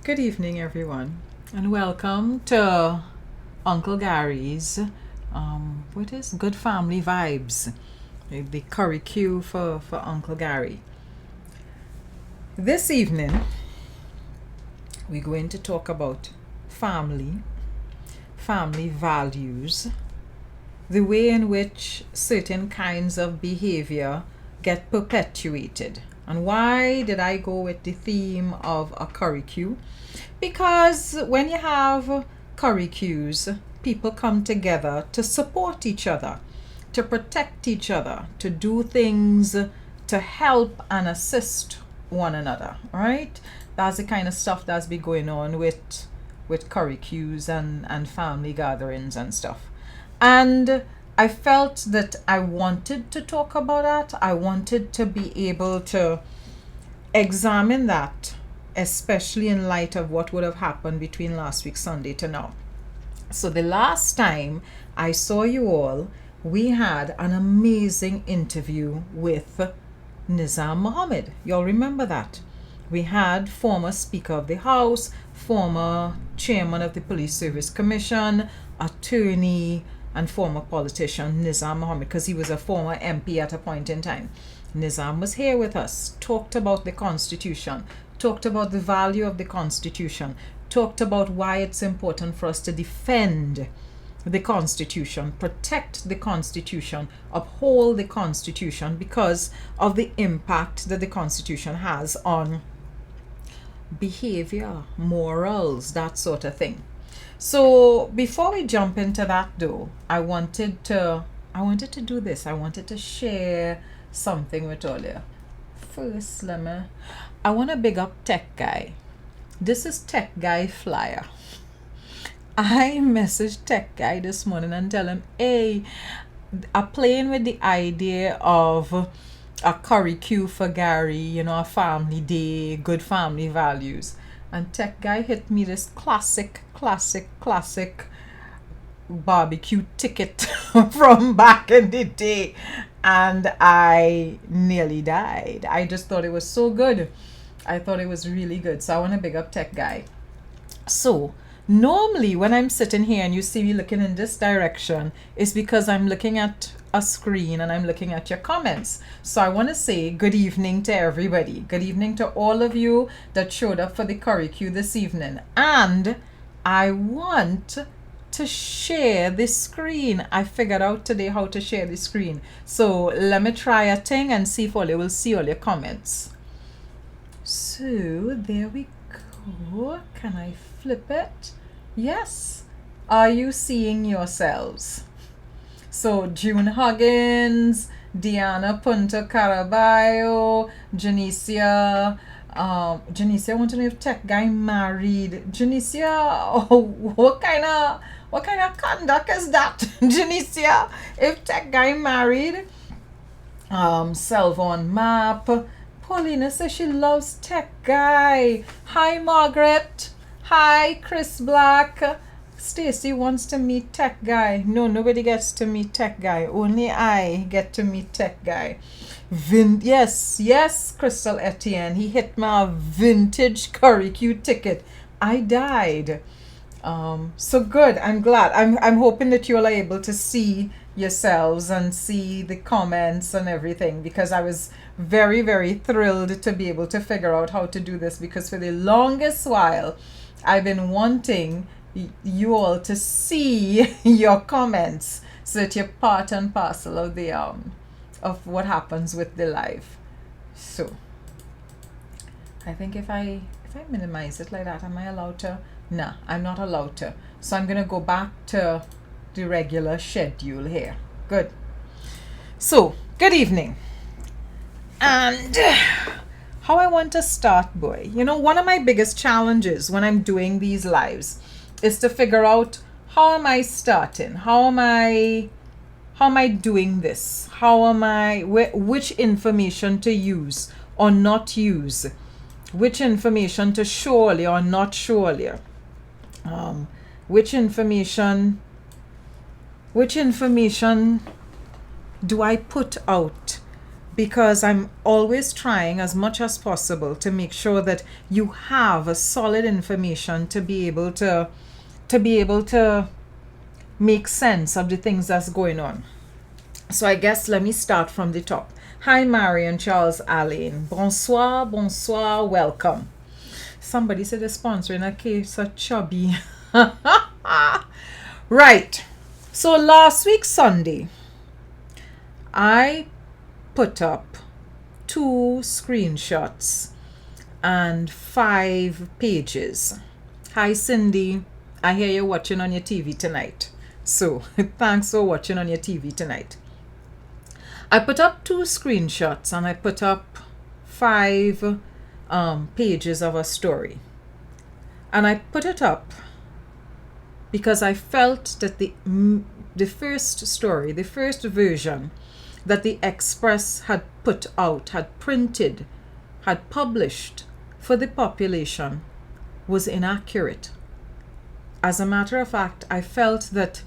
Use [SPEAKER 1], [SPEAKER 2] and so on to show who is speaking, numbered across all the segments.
[SPEAKER 1] Good evening, everyone, and welcome to Uncle Gary's what is Good Family Vibes, the curry cue for Uncle Gary. This evening, we're going to talk about family values, the way in which certain kinds of behavior get perpetuated. And why did I go with the theme of a curry cue? Because when you have curry cues, people come together to support each other, to protect each other, to do things to help and assist one another, right? That's the kind of stuff that's been going on with curry cues and family gatherings and stuff. And I felt that I wanted to talk about that. I wanted to be able to examine that, especially in light of what would have happened between last week Sunday to now. So the last time I saw you all, we had an amazing interview with Nizam Mohammed. Y'all remember that? We had former Speaker of the House, former Chairman of the Police Service Commission, attorney, and former politician Nizam Mohammed, because he was a former MP at a point in time. Nizam was here with us, talked about the Constitution, talked about the value of the Constitution, talked about why it's important for us to defend the Constitution, protect the Constitution, uphold the Constitution because of the impact that the Constitution has on behavior, morals, that sort of thing. So before we jump into that though, I wanted to do this. I wanted to share something with all you. First, I want to big up Tech Guy. This is Tech Guy Flyer. I messaged Tech Guy this morning and tell him, hey, I'm playing with the idea of a curry cue for Gary, a family day, good family values. And Tech Guy hit me this classic barbecue ticket from back in the day, and I nearly died. I just thought it was so good. I thought it was really good. So I want to big up Tech Guy. So normally when I'm sitting here and you see me looking in this direction, it's because I'm looking at a screen and I'm looking at your comments. So I want to say good evening to everybody. Good evening to all of you that showed up for the curry cue this evening. And I want to share the screen. I figured out today how to share the screen. So let me try a thing and see if all you will see all your comments. So there we go. Can I flip it? Yes. Are you seeing yourselves? So June Huggins, Diana Punta Caraballo, Janicia. Janicia, I want to know if Tech Guy married. Janicia, what kind of conduct is that? Janicia, if Tech Guy married. Selvon Map. Paulina says she loves Tech Guy. Hi Margaret. Hi Chris Black. Stacy wants to meet Tech Guy. No, nobody gets to meet Tech Guy. Only I get to meet Tech Guy. Yes, Crystal Etienne. He hit my vintage curry cue ticket. I died. So good. I'm glad. I'm hoping that you all are able to see yourselves and see the comments and everything, because I was very, very thrilled to be able to figure out how to do this, because for the longest while I've been wanting you all to see your comments so that you're part and parcel of the of what happens with the live. So I think if I minimize it like that, am I allowed to? Nah, I'm not allowed to. So I'm gonna go back to the regular schedule here. Good. So good evening. And how I want to start, boy. One of my biggest challenges when I'm doing these lives is to figure out, how am I starting? How am I doing this? Which information to use or not use? Which information to surely or not surely? Which information do I put out because I'm always trying as much as possible to make sure that you have a solid information to be able to make sense of the things that's going on. So I guess let me start from the top. Hi, Marion Charles Alain. Bonsoir, bonsoir, welcome. Somebody said they're sponsoring a case of chubby. Right. So last week, Sunday, I put up 2 screenshots and 5 pages. Hi, Cindy. I hear you're watching on your TV tonight. So thanks for watching on your TV tonight. I put up 2 screenshots and I put up 5 pages of a story. And I put it up because I felt that the first story, the first version that the Express had put out, had printed, had published for the population was inaccurate. As a matter of fact, I felt that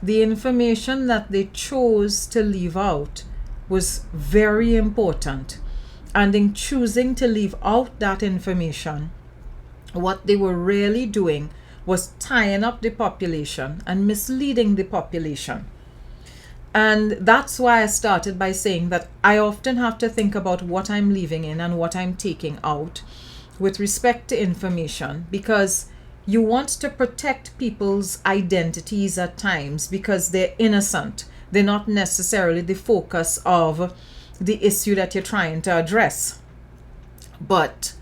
[SPEAKER 1] the information that they chose to leave out was very important. And in choosing to leave out that information, what they were really doing was tying up the population and misleading the population. And that's why I started by saying that I often have to think about what I'm leaving in and what I'm taking out with respect to information, because you want to protect people's identities at times because they're innocent. They're not necessarily the focus of the issue that you're trying to address. But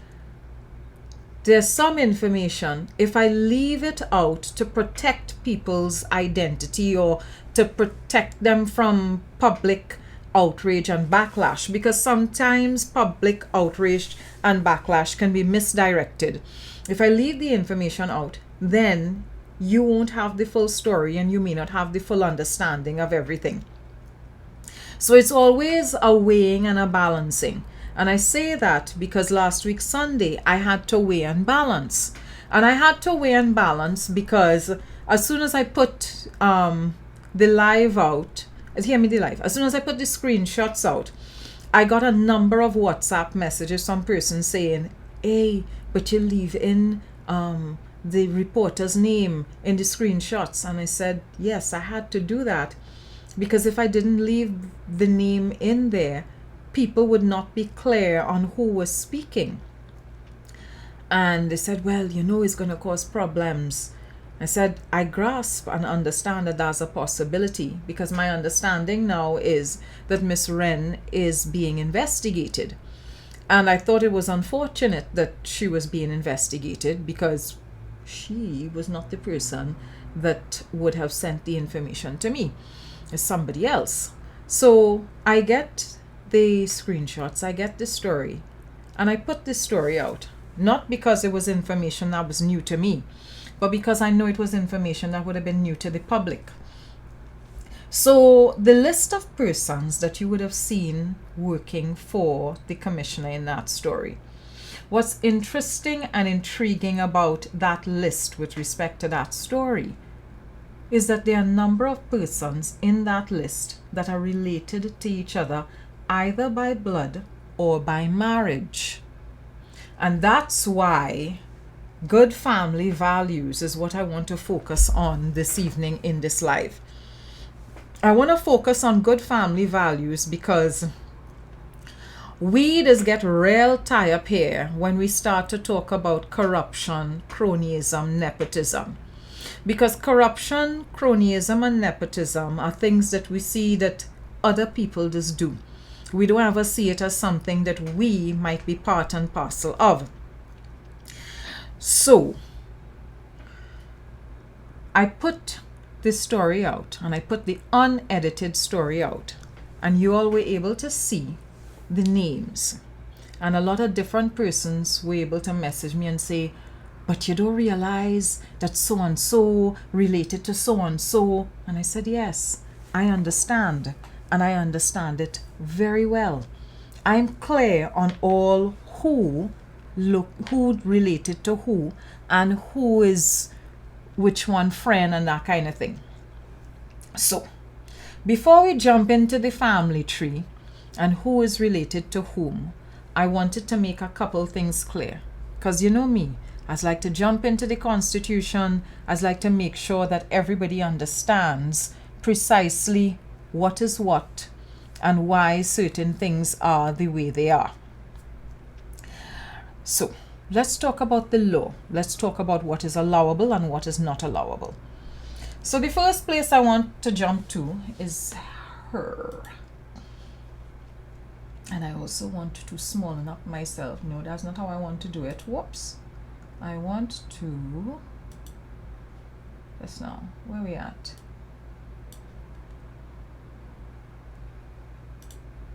[SPEAKER 1] there's some information, if I leave it out to protect people's identity or to protect them from public outrage and backlash, because sometimes public outrage and backlash can be misdirected. If I leave the information out, then you won't have the full story and you may not have the full understanding of everything. So it's always a weighing and a balancing. And I say that because last week Sunday I had to weigh and balance. And I had to weigh and balance because as soon as I put the live out, as soon as I put the screenshots out, I got a number of WhatsApp messages from persons saying, hey, but you leave in the reporter's name in the screenshots. And I said, yes, I had to do that because if I didn't leave the name in there, people would not be clear on who was speaking. And they said, well, it's going to cause problems. I said, I grasp and understand that that's a possibility because my understanding now is that Miss Wren is being investigated. And I thought it was unfortunate that she was being investigated because she was not the person that would have sent the information to me. It's somebody else. So I get the screenshots, I get the story, and I put the story out. Not because it was information that was new to me, but because I know it was information that would have been new to the public. So the list of persons that you would have seen working for the commissioner in that story. What's interesting and intriguing about that list with respect to that story is that there are a number of persons in that list that are related to each other either by blood or by marriage. And that's why good family values is what I want to focus on this evening in this live. I want to focus on good family values because we just get real tied up here when we start to talk about corruption, cronyism, nepotism. Because corruption, cronyism, and nepotism are things that we see that other people just do. We don't ever see it as something that we might be part and parcel of. So, I put this story out, and I put the unedited story out, and you all were able to see the names. And a lot of different persons were able to message me and say, but you don't realize that so-and-so related to so-and-so. And I said, yes, I understand. And I understand it very well. I'm clear on all who related to who and who is which one friend and that kind of thing. So, before we jump into the family tree, and who is related to whom, I wanted to make a couple things clear. Because you know me, I like to jump into the Constitution. I like to make sure that everybody understands precisely what is what and why certain things are the way they are. So let's talk about the law. Let's talk about what is allowable and what is not allowable. So the first place I want to jump to is her. And I also want to smallen up myself. No, that's not how I want to do it. Whoops. I want to... Yes, now. Where we at?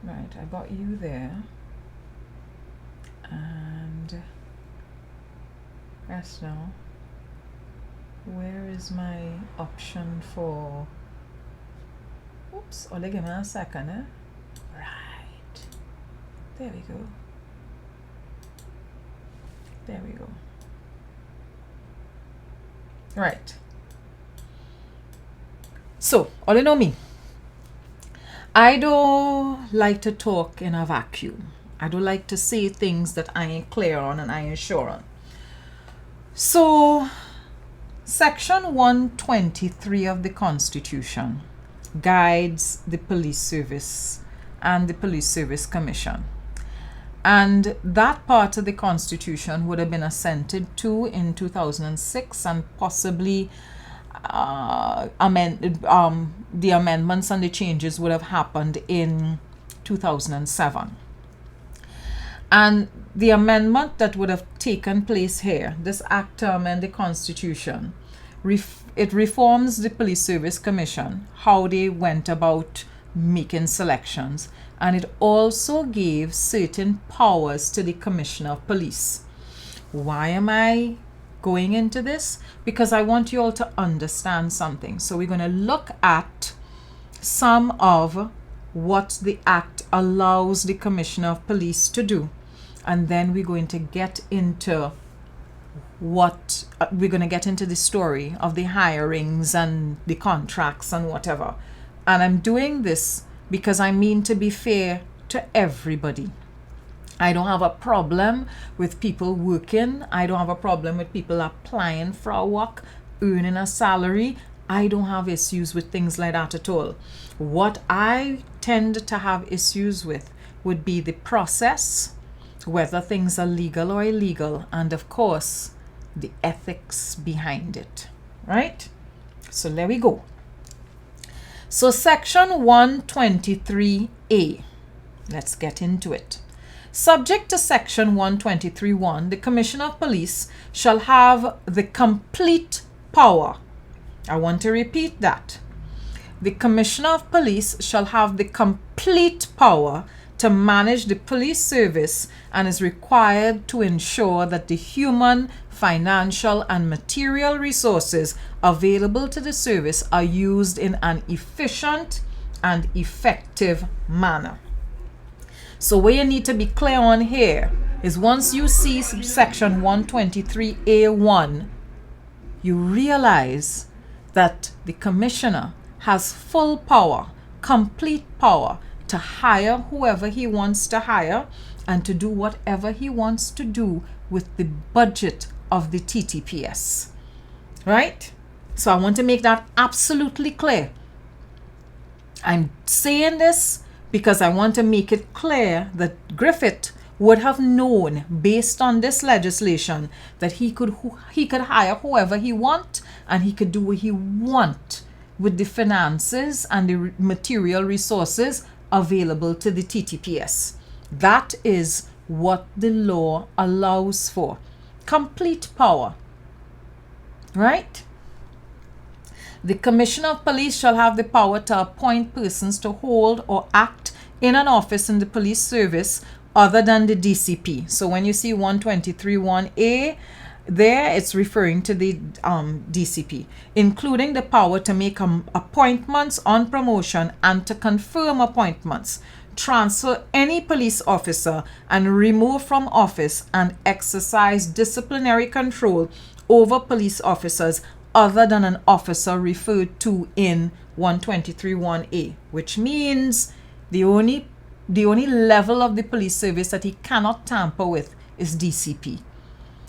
[SPEAKER 1] Right, I got you there. And... Yes, now. Where is my option for... Oops, only give me a second, eh? Right. There we go. There we go. Right. So, all you know me. I don't like to talk in a vacuum. I don't like to say things that I ain't clear on and I ain't sure on. So, Section 123 of the Constitution guides the police service and the Police Service Commission. And that part of the Constitution would have been assented to in 2006 and possibly the amendments and the changes would have happened in 2007. And the amendment that would have taken place here, this act to amend the Constitution, it reforms the Police Service Commission, how they went about making selections, and it also gave certain powers to the Commissioner of Police. Why am I going into this? Because I want you all to understand something. So we're going to look at some of what the act allows the Commissioner of Police to do, and then we're going to get into the story of the hirings and the contracts and whatever. And I'm doing this because I mean to be fair to everybody. I don't have a problem with people working. I don't have a problem with people applying for a work, earning a salary. I don't have issues with things like that at all. What I tend to have issues with would be the process, whether things are legal or illegal, and of course, the ethics behind it, right? So there we go. So Section 123A, let's get into it. Subject to Section 123(1), the Commissioner of Police shall have the complete power. I want to repeat that. The Commissioner of Police shall have the complete power to manage the police service and is required to ensure that the human, financial, and material resources available to the service are used in an efficient and effective manner. So what you need to be clear on here is once you see Section 123A1, you realize that the Commissioner has full power, complete power, to hire whoever he wants to hire and to do whatever he wants to do with the budget of the TTPs. Right? So I want to make that absolutely clear. I'm saying this because I want to make it clear that Griffith would have known, based on this legislation, that he could hire whoever he want and he could do what he want with the finances and the material resources available to the TTPs. That is what the law allows for. Complete power. Right? The Commissioner of Police shall have the power to appoint persons to hold or act in an office in the police service other than the DCP. So when you see 123(1)A, there it's referring to the DCP, including the power to make appointments on promotion and to confirm appointments, transfer any police officer and remove from office and exercise disciplinary control over police officers other than an officer referred to in 123(1)A, which means the only the only level of the police service that he cannot tamper with is DCP.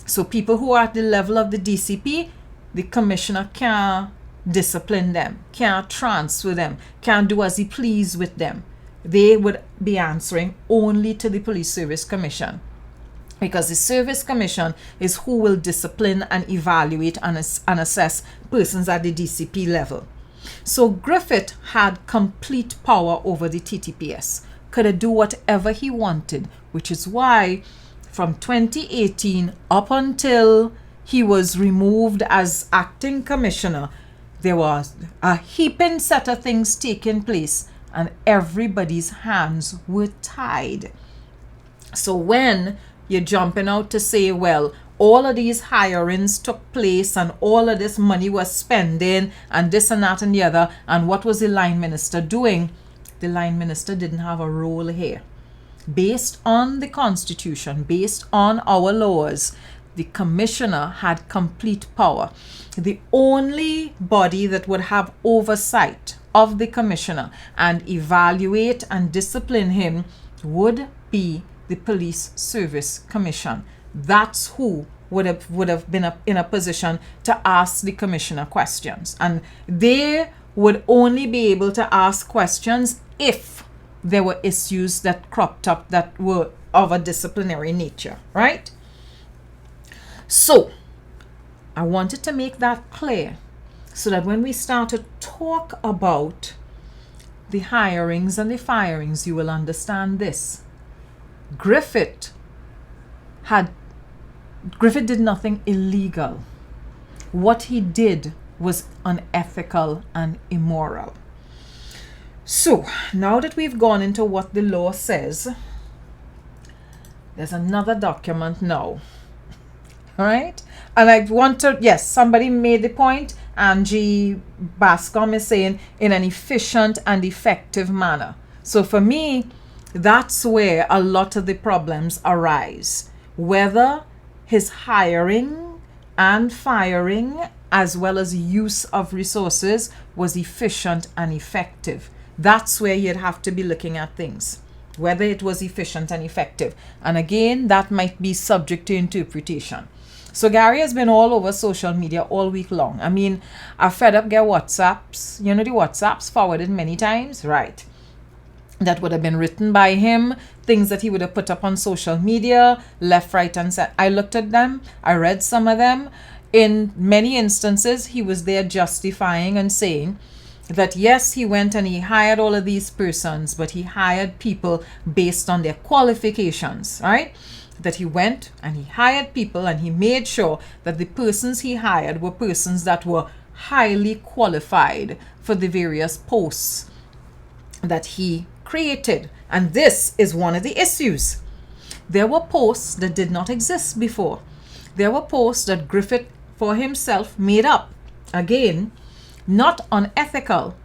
[SPEAKER 1] So people who are at the level of the DCP, the commissioner can't discipline them, can't transfer them, can't do as he please with them. They would be answering only to the Police Service Commission, because the Service Commission is who will discipline and evaluate and assess persons at the DCP level. So Griffith had complete power over the TTPS, could do whatever he wanted, which is why from 2018 up until he was removed as acting commissioner, there was a heaping set of things taking place and everybody's hands were tied. So when you're jumping out to say, well, all of these hirings took place and all of this money was spending and this and that and the other, and what was the line minister doing? The line minister didn't have a role here. Based on the Constitution, based on our laws, the commissioner had complete power. The only body that would have oversight of the commissioner and evaluate and discipline him would be the Police Service Commission. That's who would have been in a position to ask the commissioner questions, and they would only be able to ask questions if there were issues that cropped up that were of a disciplinary nature, right? So I wanted to make that clear so that when we start to talk about the hirings and the firings, you will understand this. Griffith did nothing illegal. What he did was unethical and immoral. So now that we've gone into what the law says, there's another document now. All right? And I want to, yes, somebody made the point. Angie Bascom is saying in an efficient and effective manner. So for me, that's where a lot of the problems arise. Whether his hiring and firing, as well as use of resources, was efficient and effective. That's where you'd have to be looking at things, whether it was efficient and effective. And again, that might be subject to interpretation. So Gary has been all over social media all week long. I mean, I fed up get WhatsApps. You know the WhatsApps forwarded many times? Right. That would have been written by him, things that he would have put up on social media, left, right, and center. I looked at them. I read some of them. In many instances, he was there justifying and saying that yes, he went and he hired all of these persons, but he hired people based on their qualifications, right? That he went and he hired people and he made sure that the persons he hired were persons that were highly qualified for the various posts that he created. And this is one of the issues. There were posts that did not exist before. There were posts that Griffith for himself made up. Again, not unethical,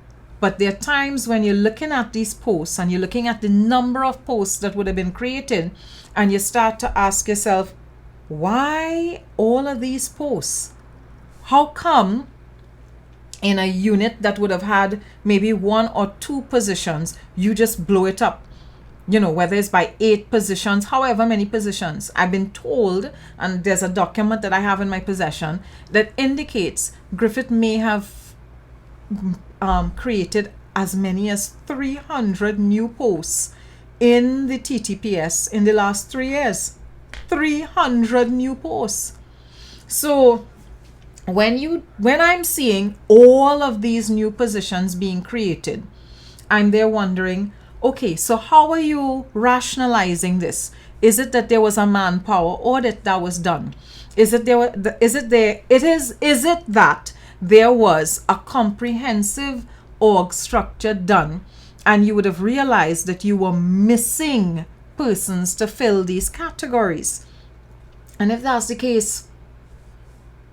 [SPEAKER 1] but there are times when you're looking at these posts and you're looking at the number of posts that would have been created, and you start to ask yourself, why all of these posts? How come in a unit that would have had maybe 1 or 2 positions, you just blow it up? You know, whether it's by 8 positions, however many positions. I've been told, and there's a document that I have in my possession that indicates Griffith may have created as many as 300 new posts in the TTPS in the last 3 years. 300 new posts. So when I'm seeing all of these new positions being created, I'm there wondering, okay, so how are you rationalizing this? Is it that there was a manpower audit that was done? Is it that there was a comprehensive org structure done, and you would have realized that you were missing persons to fill these categories? And if that's the case,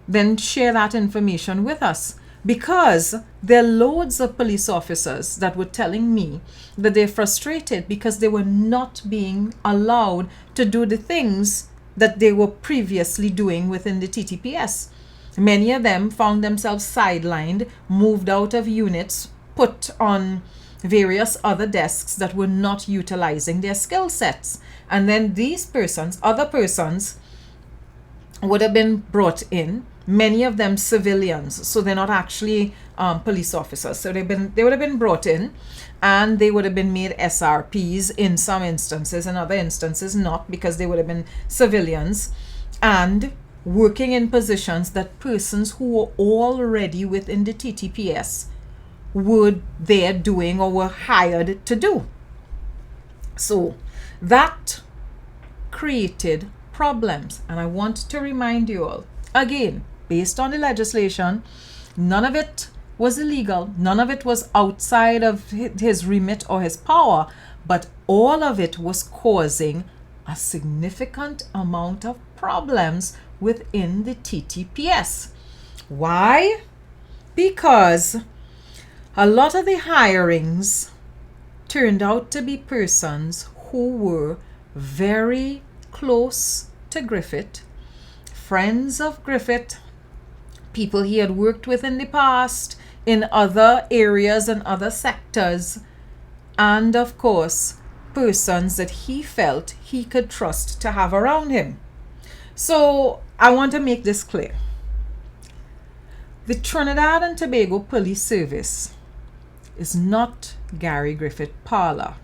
[SPEAKER 1] then share that information with us, because there are loads of police officers that were telling me that they're frustrated because they were not being allowed to do the things that they were previously doing within the TTPS. Many of them found themselves sidelined, moved out of units, put on various other desks that were not utilizing their skill sets. And then these persons, other persons, would have been brought in, many of them civilians, so they're not actually police officers. So they would have been brought in, and they would have been made SRPs in some instances, in other instances not, because they would have been civilians and working in positions that persons who were already within the TTPS were there doing or were hired to do. So that created problems. And I want to remind you all, again, based on the legislation, none of it was illegal, none of it was outside of his remit or his power, but all of it was causing a significant amount of problems within the TTPS. Why? Because a lot of the hirings turned out to be persons who were very close to Griffith, friends of Griffith, people he had worked with in the past in other areas and other sectors, and of course persons that he felt he could trust to have around him. So I want to make this clear. The Trinidad and Tobago Police Service is not Gary Griffith Parler.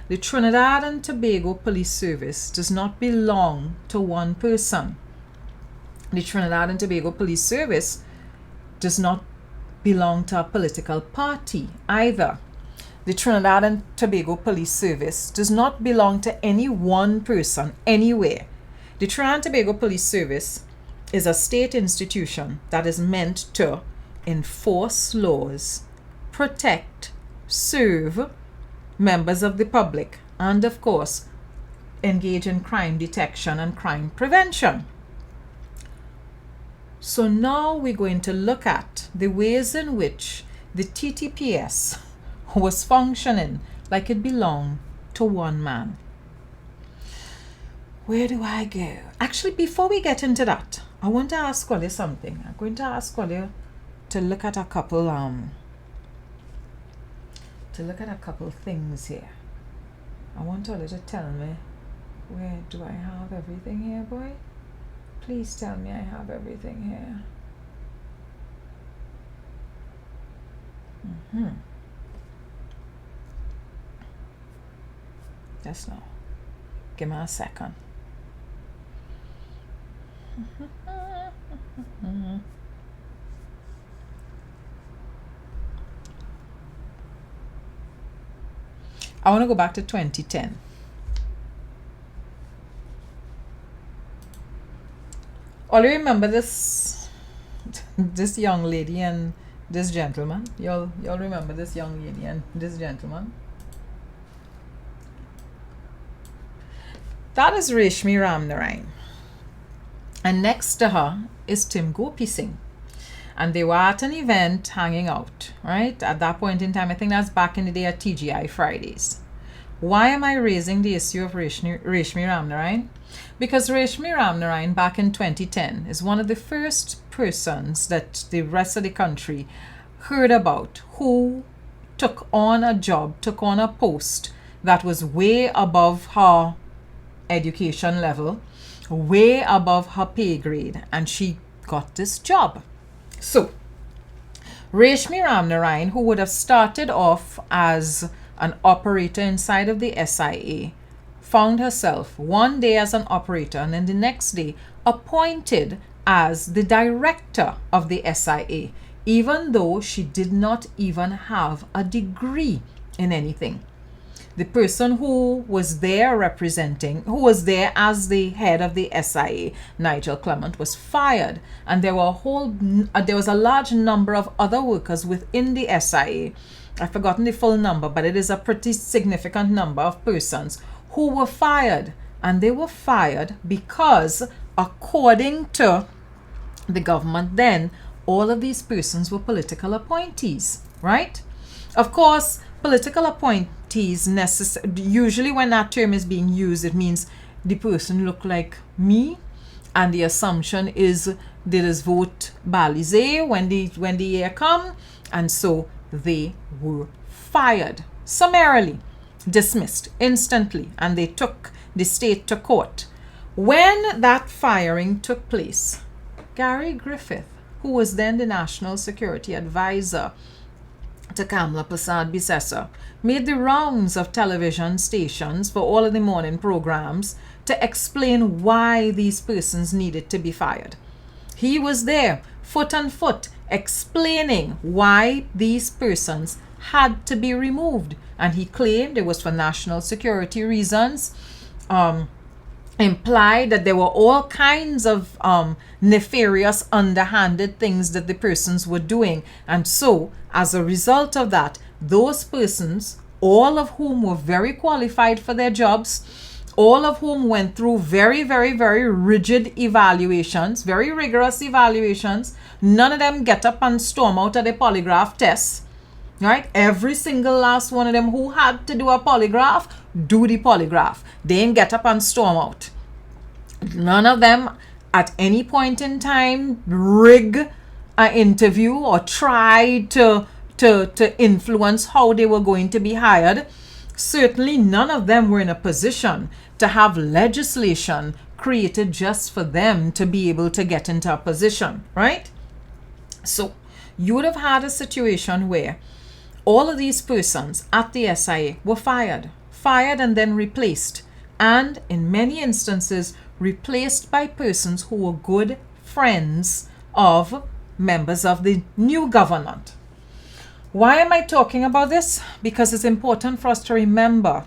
[SPEAKER 1] The Trinidad and Tobago Police Service does not belong to one person. The Trinidad and Tobago Police Service does not belong to a political party either. The Trinidad and Tobago Police Service does not belong to any one person anywhere. The Trinidad and Tobago Police Service is a state institution that is meant to enforce laws, protect, serve members of the public, and of course engage in crime detection and crime prevention. So now we're going to look at the ways in which the TTPS was functioning like it belonged to one man. Where do I go? Actually, before we get into that, I want to ask Wally something. I'm going to ask Wally to look at a couple things here. I want Wally to tell me, where do I have everything here, boy? Please tell me I have everything here. Just now. Give me a second. I want to go back to 2010. All you remember this young lady and this gentleman? Y'all remember this young lady and this gentleman? That is Reshmi Ramnarayan. And next to her is Tim Gopi Singh. And they were at an event hanging out, right? At that point in time, I think that's back in the day at TGI Fridays. Why am I raising the issue of Reshmi Ramnarayan? Because Reshmi Ramnarayan back in 2010 is one of the first persons that the rest of the country heard about who took on a job, took on a post that was way above her education level, way above her pay grade, and she got this job. So Reshmi Ramnarayan, who would have started off as an operator inside of the SIA, found herself one day as an operator and then the next day appointed as the director of the SIA, even though she did not even have a degree in anything. The person who was there who was there as the head of the SIA, Nigel Clement, was fired, and there was a large number of other workers within the SIA. I've forgotten the full number, but it is a pretty significant number of persons who were fired, and they were fired because, according to the government then, all of these persons were political appointees, right? Of course, political appointees usually when that term is being used, it means the person look like me, and the assumption is they just vote balisé when the year come, and so they were fired, summarily dismissed instantly, and they took the state to court. When that firing took place, Gary Griffith, who was then the National Security Advisor to Kamla Persad-Bissessar, made the rounds of television stations for all of the morning programs to explain why these persons needed to be fired. He was there, foot on foot, explaining why these persons had to be removed. And he claimed it was for national security reasons, implied that there were all kinds of nefarious, underhanded things that the persons were doing. And so, as a result of that, those persons, all of whom were very qualified for their jobs, all of whom went through very, very, very rigid evaluations, very rigorous evaluations, none of them get up and storm out of the polygraph tests. Right? Every single last one of them who had to do a polygraph, do the polygraph. They didn't get up and storm out. None of them at any point in time rig an interview or tried to influence how they were going to be hired. Certainly none of them were in a position to have legislation created just for them to be able to get into a position, right? So you would have had a situation where all of these persons at the SIA were fired and then replaced, and in many instances replaced by persons who were good friends of members of the new government. Why am I talking about this? Because it's important for us to remember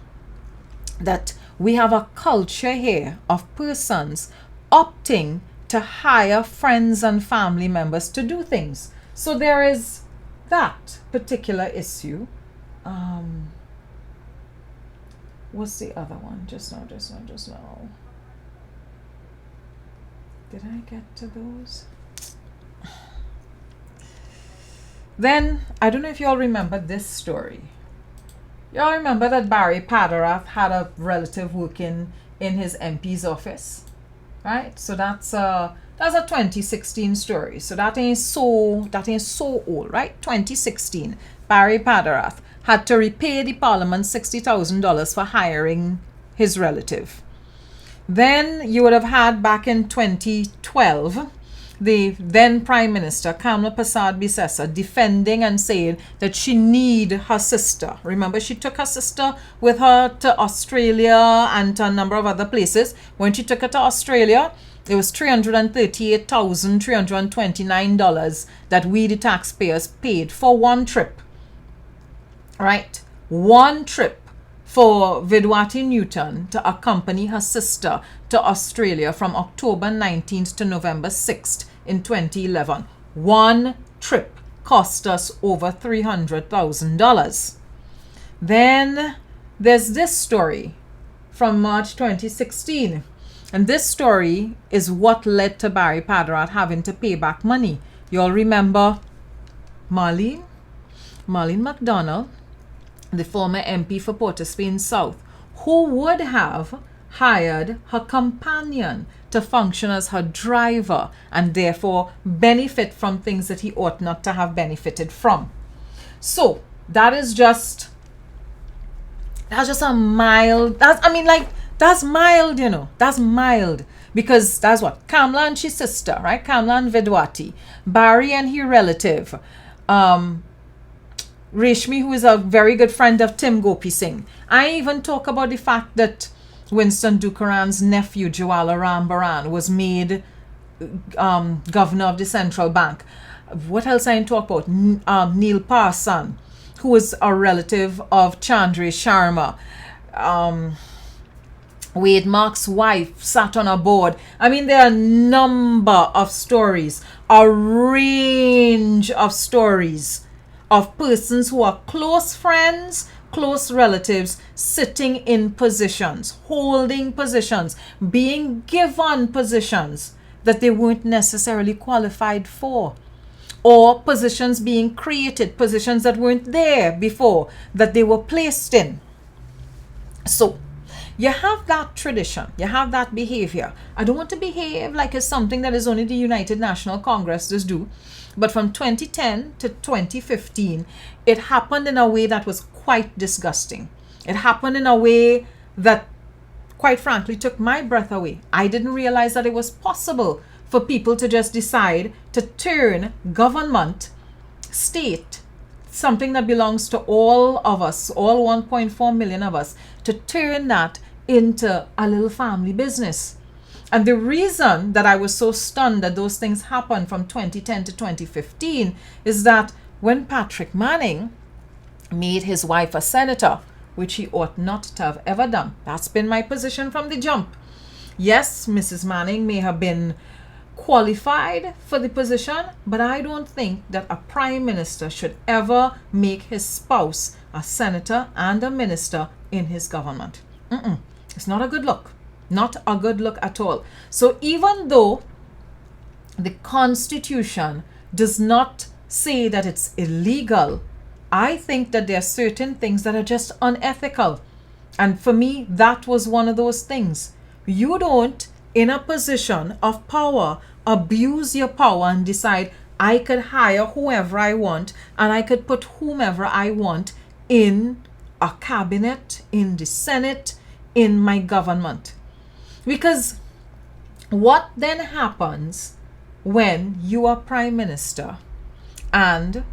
[SPEAKER 1] that we have a culture here of persons opting to hire friends and family members to do things. So there is that particular issue. What's the other one? Just now. Did I get to those? Then, I don't know if you all remember this story. You all remember that Barry Padarath had a relative working in his MP's office, right? So that's a 2016 story. So that ain't so old, right? 2016, Barry Padarath had to repay the Parliament $60,000 for hiring his relative. Then you would have had back in 2012, the then Prime Minister, Kamla Persad-Bissessar, defending and saying that she need her sister. Remember, she took her sister with her to Australia and to a number of other places. When she took her to Australia, it was $338,329 that we, the taxpayers, paid for one trip. Right? One trip for Vidwati Newton to accompany her sister to Australia from October 19th to November 6th in 2011. One trip cost us over $300,000. Then there's this story from March 2016. And this story is what led to Barry Padarath having to pay back money. You all remember Marlene MacDonald, the former MP for Port of Spain South, who would have hired her companion to function as her driver and therefore benefit from things that he ought not to have benefited from. So that's just a mild, that's mild, that's mild, because that's what Kamla and his sister, right? Kamla and Vidwati, Barry and her relative, Reshmi, who is a very good friend of Tim Gopi Singh. I even talk about the fact that Winston Dukaran's nephew, Jawala Rambaran, was made governor of the central bank. What else I talk about? Neil Parson, who is a relative of Chandra Sharma. Wade Mark's wife sat on a board. I mean, there are a number of stories, a range of stories of persons who are close friends, close relatives, sitting in positions, holding positions, being given positions that they weren't necessarily qualified for, or positions being created, positions that weren't there before, that they were placed in. So you have that tradition, you have that behavior. I don't want to behave like it's something that is only the United National Congress does do, but from 2010 to 2015, it happened in a way that was quite disgusting. It happened in a way that, quite frankly, took my breath away. I didn't realize that it was possible for people to just decide to turn government, state, something that belongs to all of us, all 1.4 million of us, to turn that into a little family business. And the reason that I was so stunned that those things happened from 2010 to 2015 is that when Patrick Manning made his wife a senator, which he ought not to have ever done, that's been my position from the jump. Yes, Mrs. Manning may have been qualified for the position, but I don't think that a prime minister should ever make his spouse a senator and a minister in his government. It's not a good look. Not a good look at all. So even though the Constitution does not say that it's illegal, I think that there are certain things that are just unethical. And for me, that was one of those things. You don't, in a position of power, abuse your power and decide, I could hire whoever I want and I could put whomever I want in a cabinet, in the Senate, in my government. Because what then happens when you are prime minister and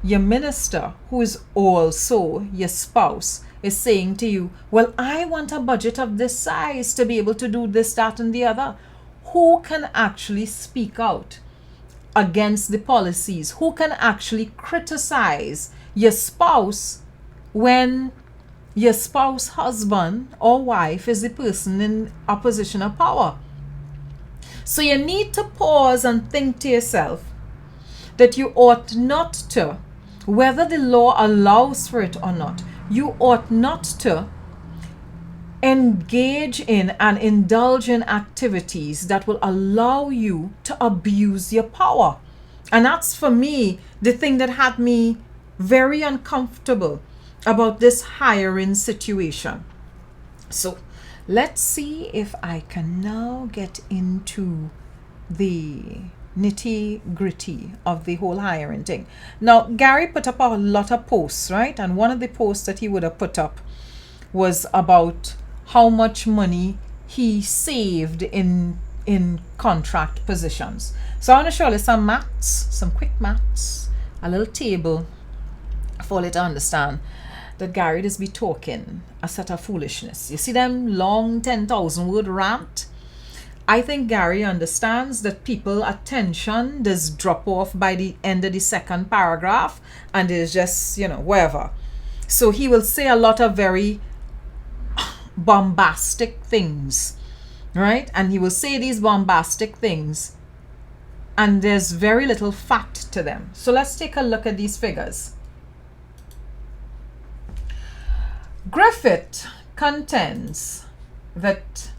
[SPEAKER 1] your minister, who is also your spouse, is saying to you, well, I want a budget of this size to be able to do this, that, and the other. Who can actually speak out against the policies? Who can actually criticize your spouse when your spouse, husband or wife is the person in a position of power? So you need to pause and think to yourself that you ought not to, whether the law allows for it or not, you ought not to engage in and indulge in activities that will allow you to abuse your power. And that's, for me, the thing that had me very uncomfortable about this hiring situation. So let's see if I can now get into the nitty gritty of the whole hiring thing. Now, Gary put up a lot of posts, right? And one of the posts that he would have put up was about how much money he saved in contract positions. So I want to show you some maths, some quick maths, a little table for you to understand that Gary does be talking a set of foolishness. You see them long 10,000 word rant? I think Gary understands that people attention does drop off by the end of the second paragraph and is just, whatever. So he will say a lot of very bombastic things, right? And he will say these bombastic things and there's very little fact to them. So let's take a look at these figures. Griffith contends that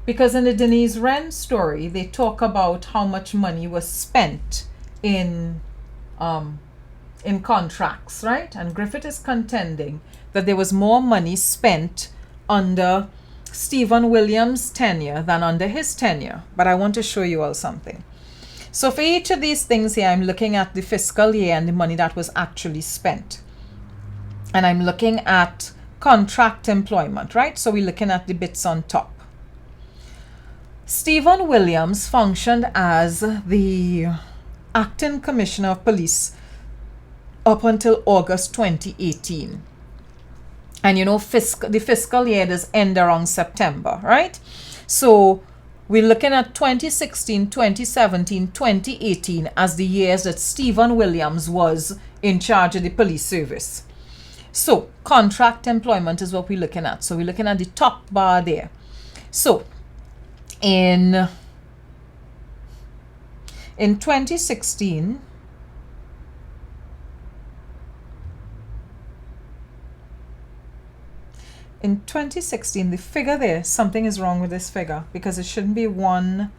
[SPEAKER 1] because in the Denise Wren story, they talk about how much money was spent in contracts, right? And Griffith is contending that there was more money spent under Stephen Williams' tenure than under his tenure. But I want to show you all something. So for each of these things here, I'm looking at the fiscal year and the money that was actually spent. And I'm looking at contract employment, right? So we're looking at the bits on top. Stephen Williams functioned as the acting commissioner of police up until August 2018. And the fiscal year does end around September, right? So we're looking at 2016, 2017, 2018 as the years that Stephen Williams was in charge of the police service. So contract employment is what we're looking at. So we're looking at the top bar there. So in 2016, the figure there, something is wrong with this figure because it shouldn't be 1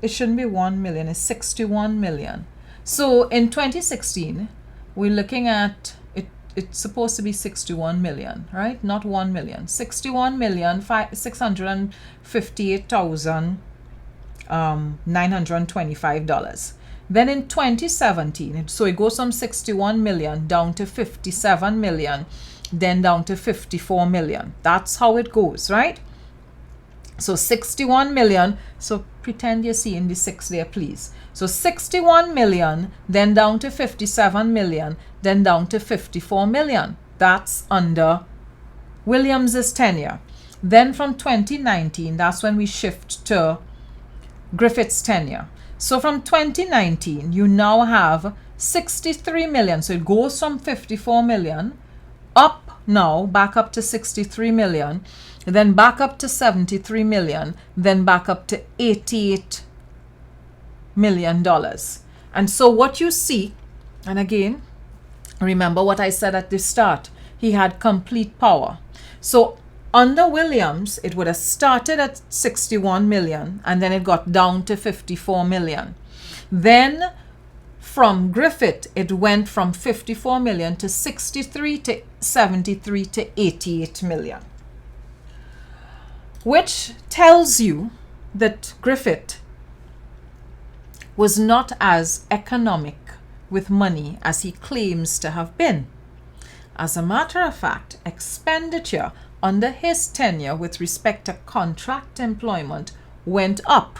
[SPEAKER 1] million, it's 61 million. So in 2016, we're looking at it it's supposed to be 61 million, right? Not 1 million. 61,658,925. Then in 2017, so it goes from 61 million down to 57 million, then down to 54 million. That's how it goes, right? So 61 million, so pretend you're seeing the 6 there, please. So 61 million, then down to 57 million, then down to 54 million. That's under Williams's tenure. Then from 2019, that's when we shift to Griffith's tenure. So from 2019, you now have 63 million. So it goes from 54 million up now, back up to 63 million, then back up to 73 million, then back up to $88 million. And so what you see, and again, remember what I said at the start, he had complete power. So under Williams, it would have started at 61 million and then it got down to 54 million. Then from Griffith, it went from 54 million to 63 to 73 to 88 million. Which tells you that Griffith was not as economic with money as he claims to have been. As a matter of fact, expenditure under his tenure with respect to contract employment went up.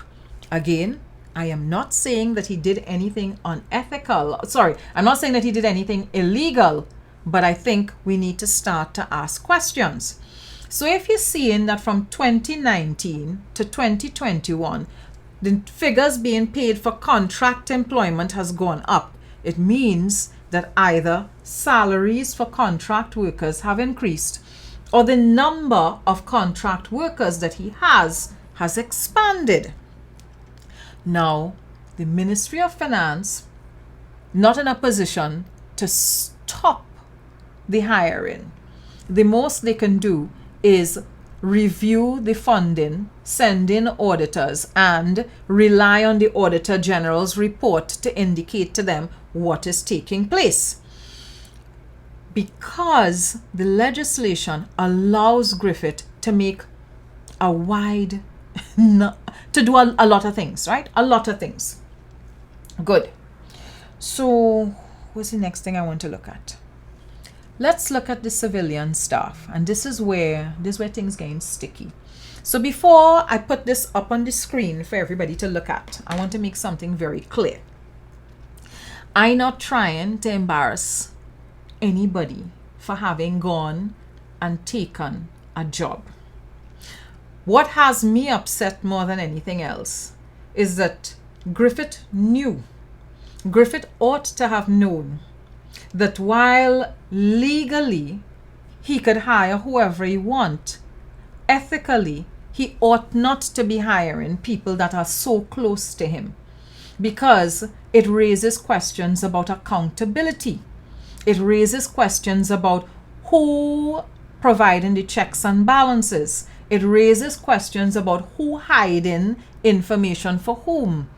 [SPEAKER 1] Again, I am not saying that he did anything unethical. Sorry, I'm not saying that he did anything illegal, but I think we need to start to ask questions. So if you're seeing that from 2019 to 2021, the figures being paid for contract employment has gone up, it means that either salaries for contract workers have increased or the number of contract workers that he has expanded. Now, the Ministry of Finance, not in a position to stop the hiring. The most they can do is review the funding, send in auditors, and rely on the Auditor General's report to indicate to them what is taking place. Because the legislation allows Griffith to make a wide, to do a lot of things, right? A lot of things. Good. So, what's the next thing I want to look at? Let's look at the civilian staff, and this is where things getting sticky. So before I put this up on the screen for everybody to look at, I want to make something very clear. I'm not trying to embarrass anybody for having gone and taken a job. What has me upset more than anything else is that Griffith ought to have known that while legally he could hire whoever he want, ethically he ought not to be hiring people that are so close to him, because it raises questions about accountability. It raises questions about who providing the checks and balances. It raises questions about who hiding information for whom.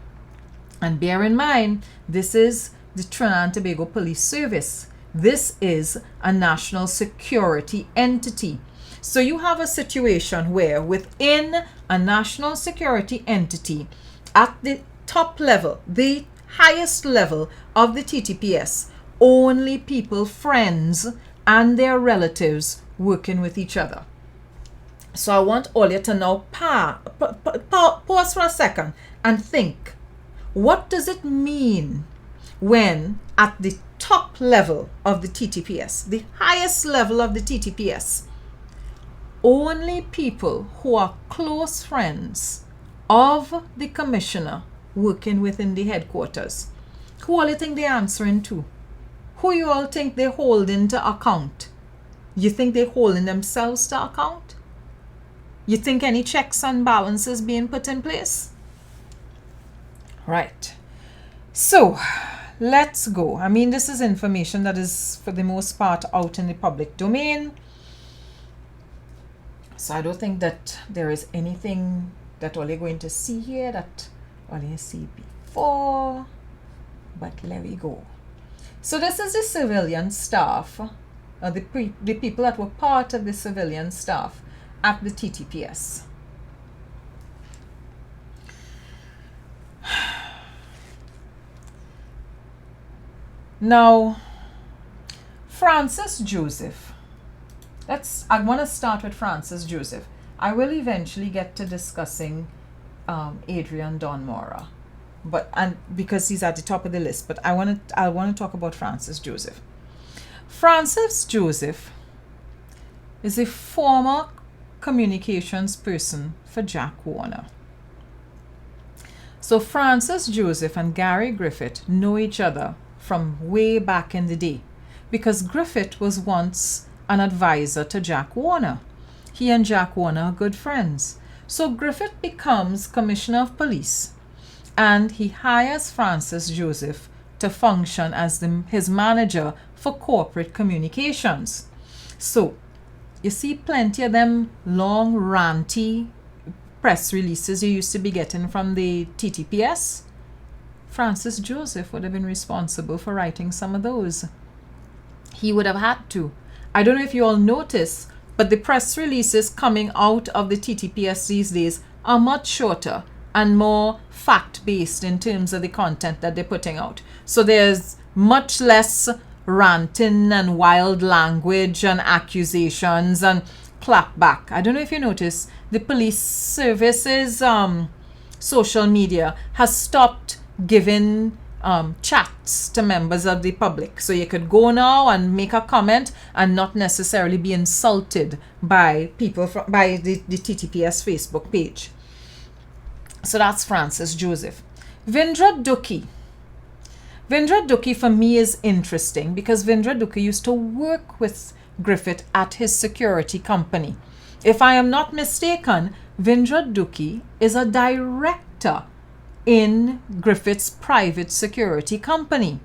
[SPEAKER 1] And bear in mind, this is the Trinidad and Tobago Police Service. This is a national security entity. So you have a situation where within a national security entity, at the top level, the highest level of the TTPS, only people, friends, and their relatives working with each other. So I want all you to now pause for a second and think, what does it mean when at the top level of the TTPS, the highest level of the TTPS, only people who are close friends of the commissioner working within the headquarters? Who all you think they're answering to? Who you all think they're holding to account? You think they're holding themselves to account? You think any checks and balances being put in place? Right. So, let's go. I mean, this is information that is, for the most part, out in the public domain. So I don't think that there is anything that all you're going to see here that all you see before. But let we go. So this is the civilian staff the people that were part of the civilian staff at the TTPS. Now, Francis Joseph. I want to start with Francis Joseph. I will eventually get to discussing Adrian Donmora, because he's at the top of the list. But I want to talk about Francis Joseph. Francis Joseph is a former communications person for Jack Warner. So Francis Joseph and Gary Griffith know each other from way back in the day, because Griffith was once an advisor to Jack Warner. He and Jack Warner are good friends. So Griffith becomes Commissioner of Police, and he hires Francis Joseph to function as his manager for corporate communications. So you see plenty of them long, ranty press releases you used to be getting from the TTPS. Francis Joseph would have been responsible for writing some of those. He would have had to. I don't know if you all notice, but the press releases coming out of the TTPS these days are much shorter and more fact-based in terms of the content that they're putting out. So there's much less ranting and wild language and accusations and clapback. I don't know if you notice, the police services social media has stopped giving chats to members of the public. So you could go now and make a comment and not necessarily be insulted by people by the TTPS Facebook page. So that's Francis Joseph. Vindra Dukhi. Vindra Dukhi for me is interesting because Vindra Dukhi used to work with Griffith at his security company. If I am not mistaken, Vindra Dukhi is a director in Griffith's private security company.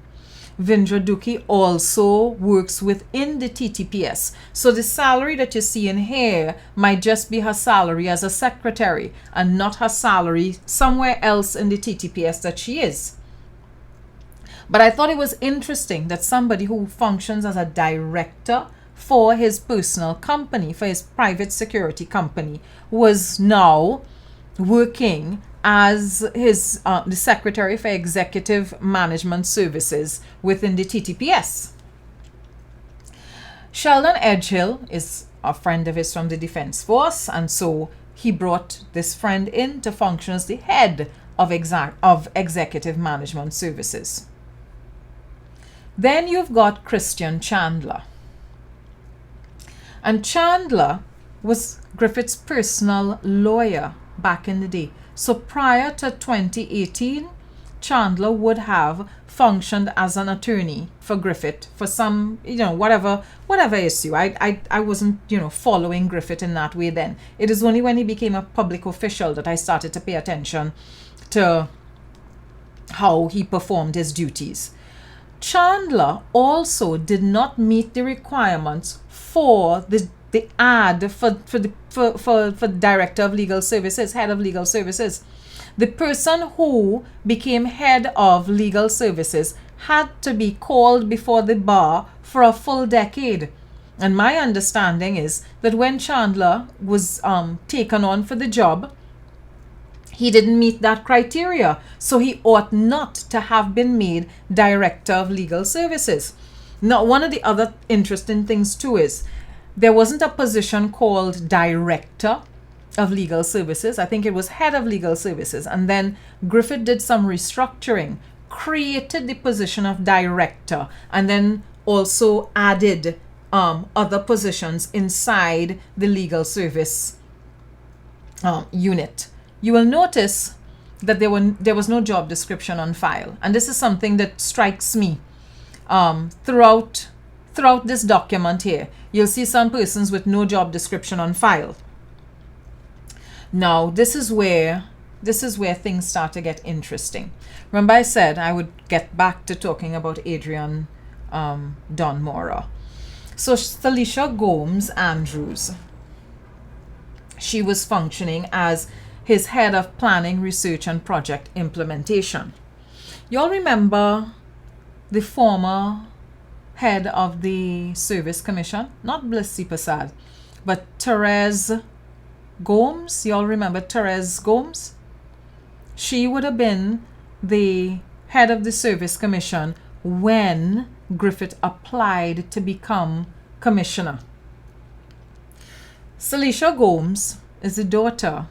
[SPEAKER 1] Vindra Dukhi also works within the TTPS. So the salary that you see in here might just be her salary as a secretary and not her salary somewhere else in the TTPS that she is. But I thought it was interesting that somebody who functions as a director for his personal company, for his private security company, was now working as the Secretary for Executive Management Services within the TTPS. Sheldon Edgehill is a friend of his from the Defense Force, and so he brought this friend in to function as the head of Executive Management Services. Then you've got Christian Chandler. And Chandler was Griffith's personal lawyer back in the day. So prior to 2018, Chandler would have functioned as an attorney for Griffith for some, whatever issue. I wasn't, following Griffith in that way then. It is only when he became a public official that I started to pay attention to how he performed his duties. Chandler also did not meet the requirements for the ad for Director of Legal Services, Head of Legal Services. The person who became Head of Legal Services had to be called before the bar for a full decade. And my understanding is that when Chandler was taken on for the job, he didn't meet that criteria, so he ought not to have been made Director of Legal Services. Now, one of the other interesting things too is there wasn't a position called Director of Legal Services. I think it was Head of Legal Services. And then Griffith did some restructuring, created the position of Director, and then also added other positions inside the legal service unit. You will notice that there was no job description on file. And this is something that strikes me throughout this document here. You'll see some persons with no job description on file. Now, this is where things start to get interesting. Remember I said I would get back to talking about Adrian Donmora. So Felicia Gomes Andrews, she was functioning as his head of planning, research, and project implementation. You all remember the former head of the Service Commission, not Blissy Prasad, but Therese Gomes. You all remember Therese Gomes? She would have been the head of the Service Commission when Griffith applied to become commissioner. Felicia Gomes is the daughter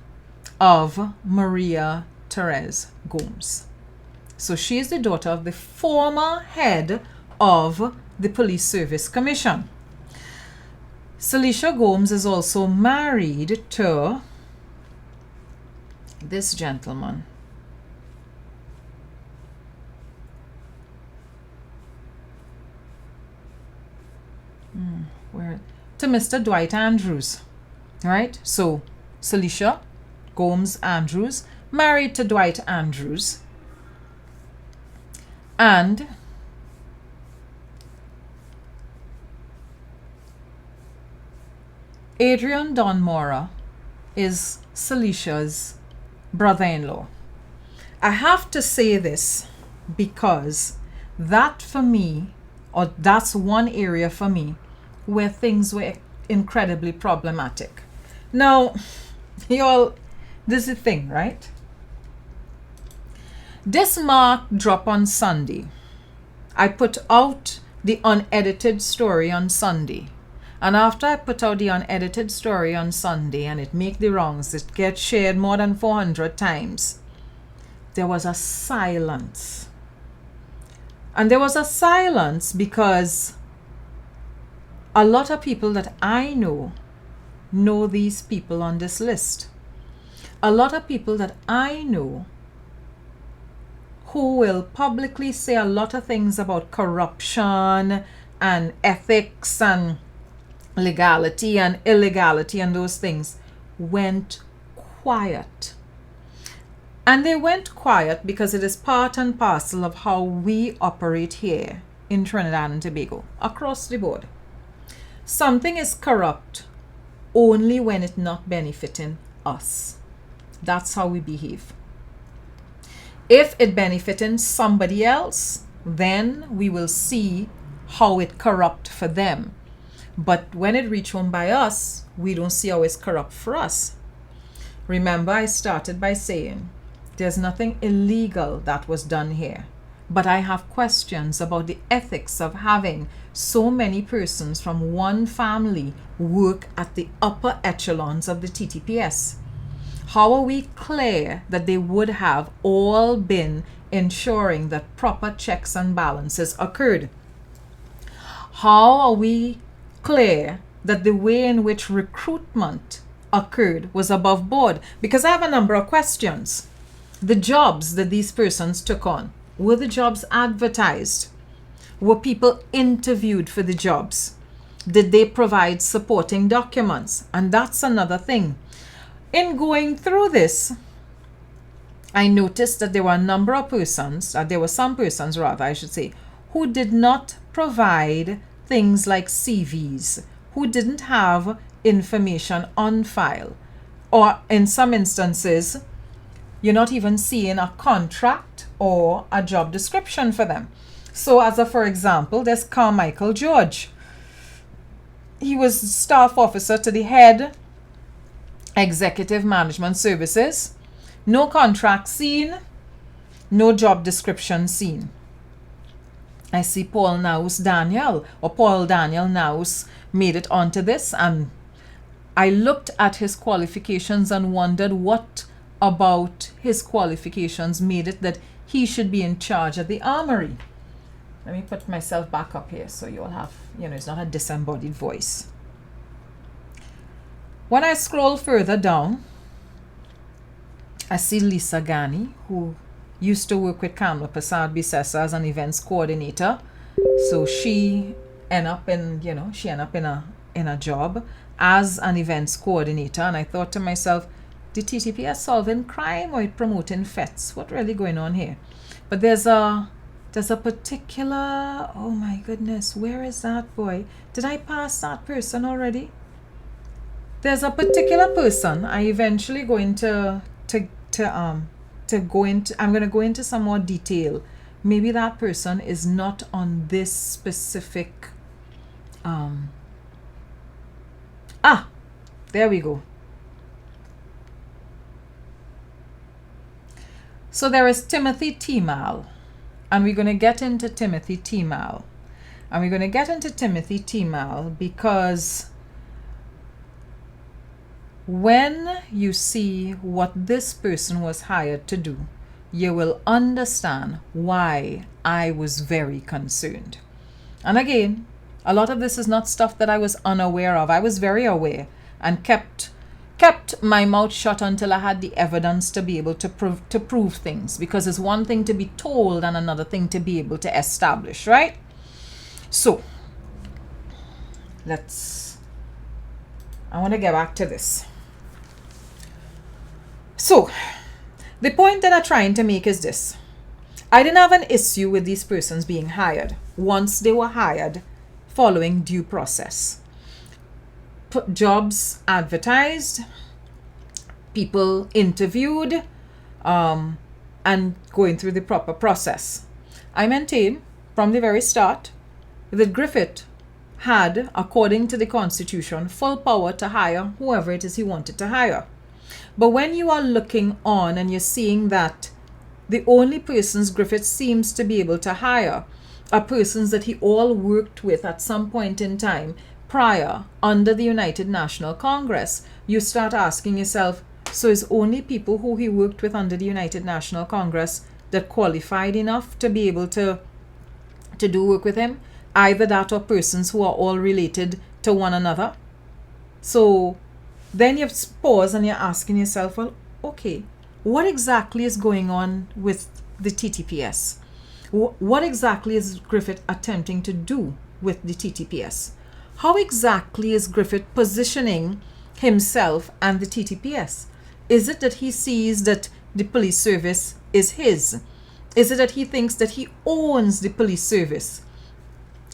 [SPEAKER 1] of Maria Therese Gomes. So she is the daughter of the former head of the Police Service Commission. Felicia Gomes is also married to this gentleman. To Mr. Dwight Andrews. Right? So Felicia Gomes Andrews married to Dwight Andrews. And Adrian Donmora is Felicia's brother-in-law. I have to say this because that for me, or that's one area for me where things were incredibly problematic. Now, y'all, this is the thing, right? This mark drop on Sunday. I put out the unedited story on Sunday. And after I put out the unedited story on Sunday and it make the rounds, it gets shared more than 400 times, there was a silence. And there was a silence because a lot of people that I know these people on this list. A lot of people that I know who will publicly say a lot of things about corruption and ethics and legality and illegality and those things went quiet. And they went quiet because it is part and parcel of how we operate here in Trinidad and Tobago, across the board. Something is corrupt only when it's not benefiting us. That's how we behave. If it benefiting somebody else, then we will see how it corrupt for them. But when it reach home by us, we don't see how it's corrupt for us. Remember, I started by saying there's nothing illegal that was done here. But I have questions about the ethics of having so many persons from one family work at the upper echelons of the TTPS. How are we clear that they would have all been ensuring that proper checks and balances occurred? How are we clear that the way in which recruitment occurred was above board? Because I have a number of questions. The jobs that these persons took on, were the jobs advertised? Were people interviewed for the jobs? Did they provide supporting documents? And that's another thing. In going through this, I noticed that there were a number of persons, there were some persons rather, I should say, who did not provide things like CVs, who didn't have information on file, or in some instances, you're not even seeing a contract or a job description for them. So as a, for example, there's Carmichael George. He was staff officer to the head executive management services. No contract seen, no job description seen. I see Paul Daniel Naus made it onto this, and I looked at his qualifications and wondered what about his qualifications made it that he should be in charge of the armory. Let me put myself back up here so you'll have, it's not a disembodied voice. When I scroll further down, I see Lisa Ghani, who used to work with Kamla Prasad Bisesa as an events coordinator. So she ended up in a job as an events coordinator. And I thought to myself, the TTPS solving crime or promoting FETs? What really going on here? But there's a particular, oh my goodness, where is that boy? Did I pass that person already? There's a particular person I eventually I'm going to go into some more detail maybe that person is not on this specific there we go. So there is Timothy T-Mal, and we're going to get into Timothy T-Mal. And we're going to get into Timothy T-Mal because when you see what this person was hired to do, you will understand why I was very concerned. And again, a lot of this is not stuff that I was unaware of. I was very aware and kept my mouth shut until I had the evidence to be able to prove things, because it's one thing to be told and another thing to be able to establish, right? So I want to get back to this. So the point that I'm trying to make is this. I didn't have an issue with these persons being hired once they were hired following due process. Jobs advertised, people interviewed, and going through the proper process. I maintain from the very start that Griffith had, according to the Constitution, full power to hire whoever it is he wanted to hire. But when you are looking on and you're seeing that the only persons Griffith seems to be able to hire are persons that he all worked with at some point in time prior under the United National Congress, you start asking yourself, so it's only people who he worked with under the United National Congress that qualified enough to be able to do work with him? Either that or persons who are all related to one another. So then you pause and you're asking yourself, well, okay, what exactly is going on with the TTPS? What exactly is Griffith attempting to do with the TTPS? How exactly is Griffith positioning himself and the TTPS? Is it that he sees that the police service is his? Is it that he thinks that he owns the police service?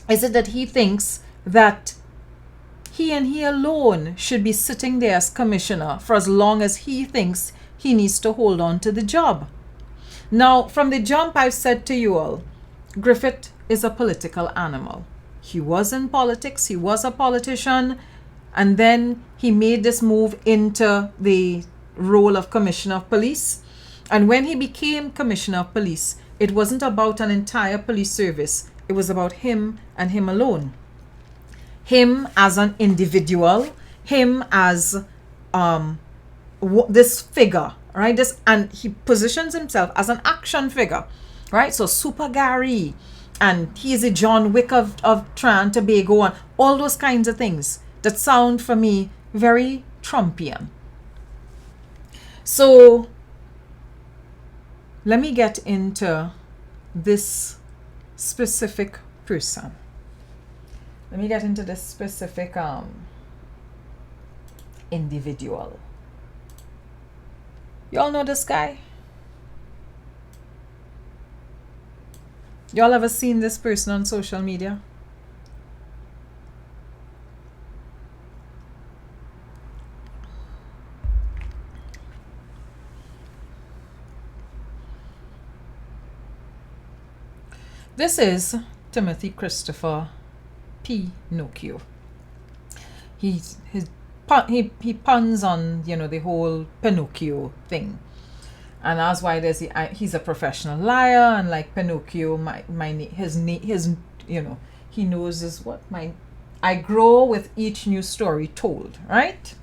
[SPEAKER 1] Is it that he thinks that he and he alone should be sitting there as commissioner for as long as he thinks he needs to hold on to the job? Now, from the jump, I've said to you all, Griffith is a political animal. He was in politics, he was a politician, and then he made this move into the role of Commissioner of Police. And when he became Commissioner of Police, it wasn't about an entire police service. It was about him and him alone. Him as an individual, him as this figure, right? And he positions himself as an action figure, right? So Super Gary, and he's a John Wick of Trinidad and Tobago, and all those kinds of things that sound for me very Trumpian. So let me get into this specific person. Let me get into this specific individual. Y'all know this guy? Y'all ever seen this person on social media? This is Timothy Christopher Pinocchio. He puns on, the whole Pinocchio thing. And that's why he's a professional liar, and like Pinocchio, he knows is what I grow with each new story told, right?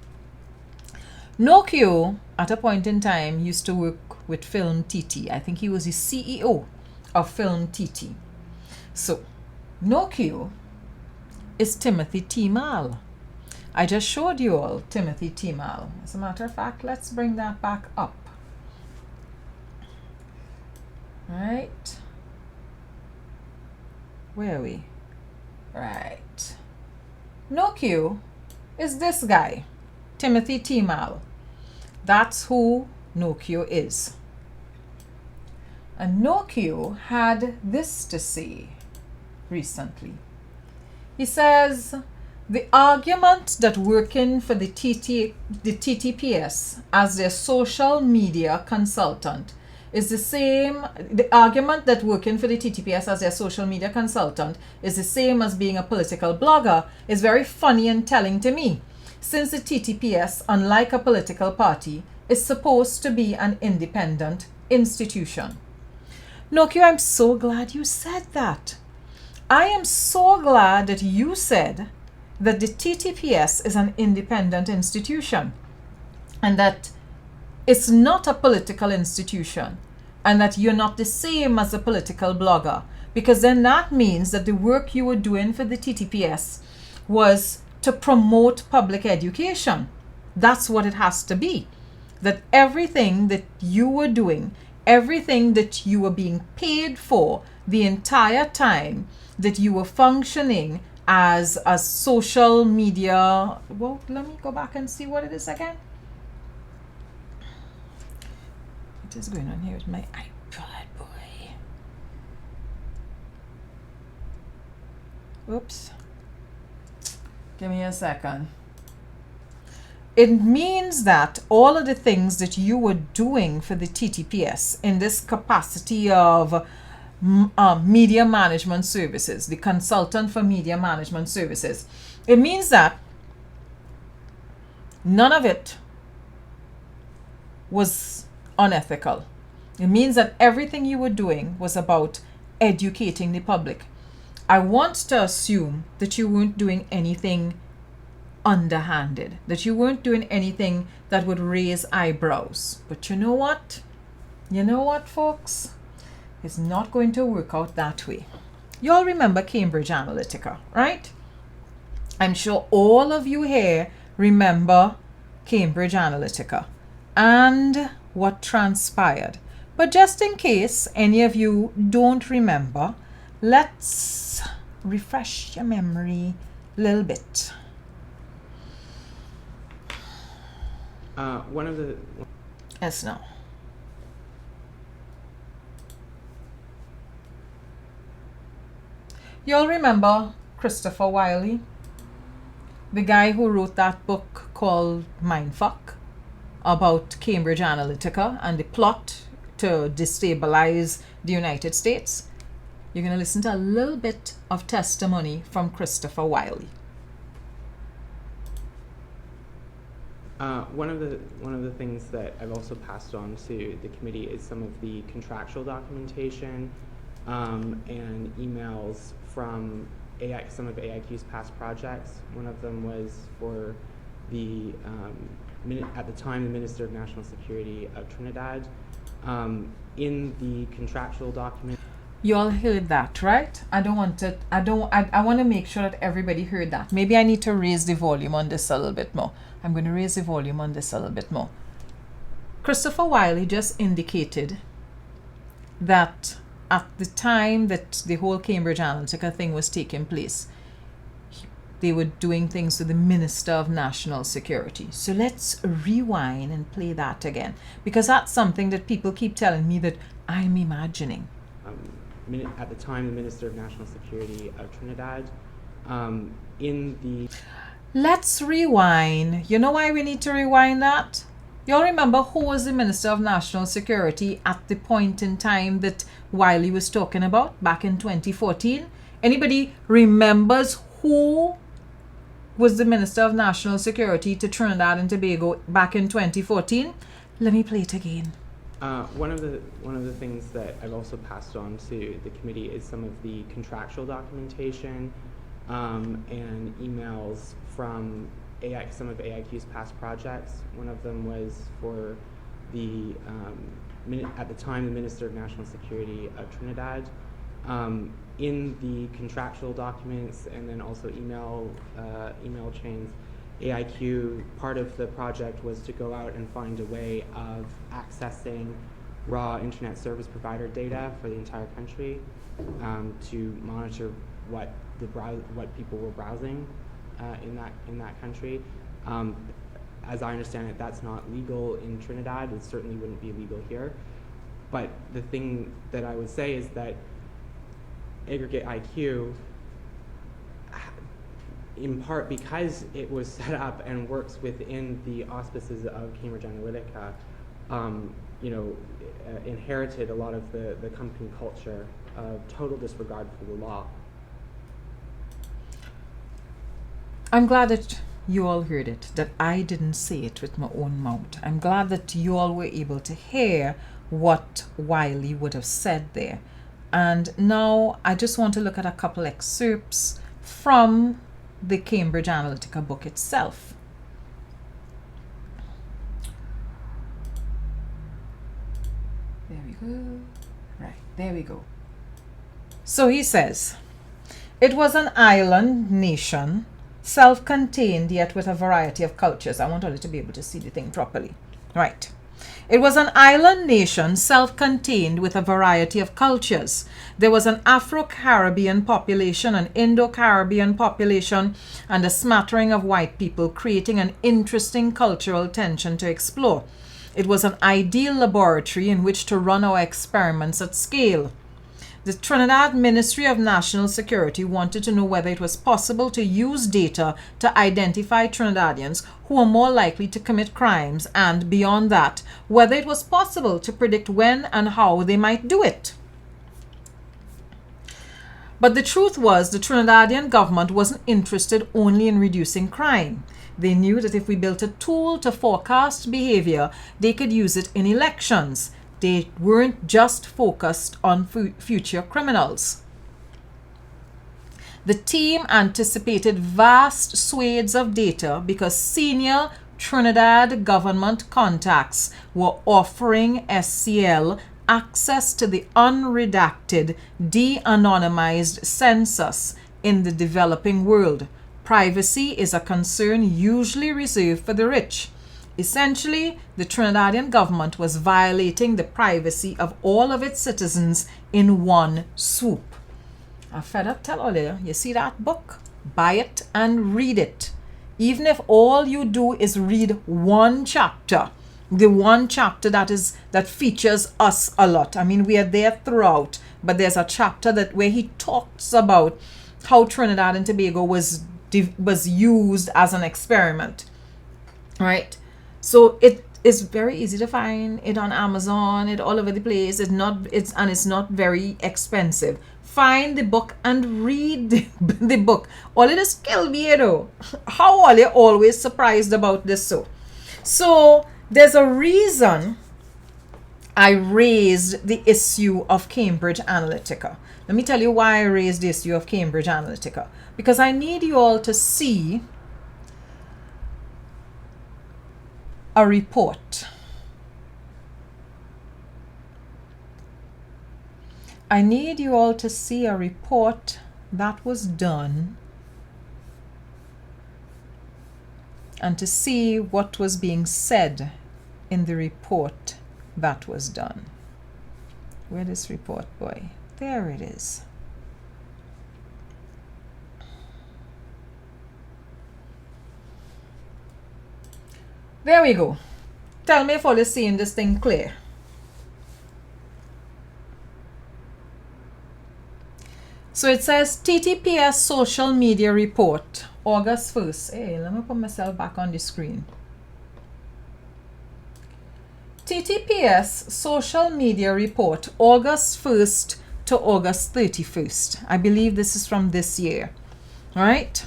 [SPEAKER 1] Pinocchio, at a point in time, used to work with Film TT. I think he was the CEO of Film TT. So, Pinocchio is Timothy T-Mal. I just showed you all Timothy T-Mal. As a matter of fact, let's bring that back up. Right. Where are we? Right. Pinocchio is this guy, Timothy T-Mal. That's who Pinocchio is. And Pinocchio had this to say recently. He says, the argument that working for the TTPS as their social media consultant is the same, the argument that working for the TTPS as their social media consultant is the same as being a political blogger is very funny and telling to me, since the TTPS, unlike a political party, is supposed to be an independent institution. Nokia, I'm so glad you said that. I am so glad that you said that the TTPS is an independent institution and that it's not a political institution and that you're not the same as a political blogger, because then that means that the work you were doing for the TTPS was to promote public education. That's what it has to be. That everything that you were doing, everything that you were being paid for the entire time that you were functioning as a social media, well, let me go back and see what it is again. What is going on here with my iPad, boy? Oops. Give me a second. It means that all of the things that you were doing for the TTPS in this capacity of media management services, the consultant for media management services, it means that none of it was unethical. It means that everything you were doing was about educating the public. I want to assume that you weren't doing anything underhanded, that you weren't doing anything that would raise eyebrows. But you know what? You know what, folks? It's not going to work out that way. You all remember Cambridge Analytica, right? I'm sure all of you here remember Cambridge Analytica and what transpired. But just in case any of you don't remember, let's refresh your memory a little bit.
[SPEAKER 2] One of the...
[SPEAKER 1] Yes, no. You all remember Christopher Wiley? The guy who wrote that book called Mindfuck about Cambridge Analytica and the plot to destabilize the United States. You're going to listen to a little bit of testimony from Christopher Wiley.
[SPEAKER 2] One of the things that I've also passed on to the committee is some of the contractual documentation and emails from some of AIQ's past projects. One of them was for the at the time the Minister of National Security of Trinidad. In the contractual document.
[SPEAKER 1] You all heard that, right? I want to make sure that everybody heard that. Maybe I need to raise the volume on this a little bit more. I'm going to raise the volume on this a little bit more. Christopher Wiley just indicated that at the time that the whole Cambridge Analytica thing was taking place, they were doing things with the Minister of National Security. So let's rewind and play that again, because that's something that people keep telling me that I'm imagining.
[SPEAKER 2] At the time, the Minister of National Security of Trinidad.
[SPEAKER 1] Let's rewind. You know why we need to rewind that? You all remember who was the Minister of National Security at the point in time that Wiley was talking about back in 2014? Anybody remembers who was the Minister of National Security to Trinidad and Tobago back in 2014? Let me play it again.
[SPEAKER 2] One of the things that I've also passed on to the committee is some of the contractual documentation and emails from some of AIQ's past projects. One of them was for the at the time the Minister of National Security of Trinidad. In the contractual documents and then also email chains, AIQ, part of the project was to go out and find a way of accessing raw internet service provider data for the entire country to monitor what people were browsing in that country. As I understand it, that's not legal in Trinidad. It certainly wouldn't be legal here. But the thing that I would say is that Aggregate IQ, in part because it was set up and works within the auspices of Cambridge Analytica, inherited a lot of the company culture of total disregard for the law.
[SPEAKER 1] I'm glad that you all heard it, that I didn't say it with my own mouth. I'm glad that you all were able to hear what Wiley would have said there. And now I just want to look at a couple excerpts from the Cambridge Analytica book itself. There we go. Right, there we go. So he says, it was an island nation, self-contained yet with a variety of cultures. I want all to be able to see the thing properly. Right. It was an island nation, self-contained with a variety of cultures. There was an Afro-Caribbean population, an Indo-Caribbean population, and a smattering of white people, creating an interesting cultural tension to explore. It was an ideal laboratory in which to run our experiments at scale. The Trinidad Ministry of National Security wanted to know whether it was possible to use data to identify Trinidadians who are more likely to commit crimes, and beyond that, whether it was possible to predict when and how they might do it. But the truth was, the Trinidadian government wasn't interested only in reducing crime. They knew that if we built a tool to forecast behavior, they could use it in elections. They weren't just focused on future criminals. The team anticipated vast swathes of data because senior Trinidad government contacts were offering SCL access to the unredacted, de-anonymized census in the developing world. Privacy is a concern usually reserved for the rich. Essentially, the Trinidadian government was violating the privacy of all of its citizens in one swoop. I'm fed up tell all you see that book? Buy it and read it. Even if all you do is read one chapter, the one chapter that features us a lot. I mean, we are there throughout, but there's a chapter where he talks about how Trinidad and Tobago was used as an experiment, right? So it is very easy to find it on Amazon, it all over the place. It's not very expensive. Find the book and read the book. All it is kill me, though. How are you always surprised about this? So there's a reason I raised the issue of Cambridge Analytica. Let me tell you why I raised the issue of Cambridge Analytica. Because I need you all to see a report. I need you all to see a report that was done and to see what was being said in the report that was done. Where is this report, boy? There it is. There we go. Tell me if all is seeing this thing clear. So it says TTPS social media report, August 1st. Hey, let me put myself back on the screen. TTPS social media report, August 1st to August 31st. I believe this is from this year. All right.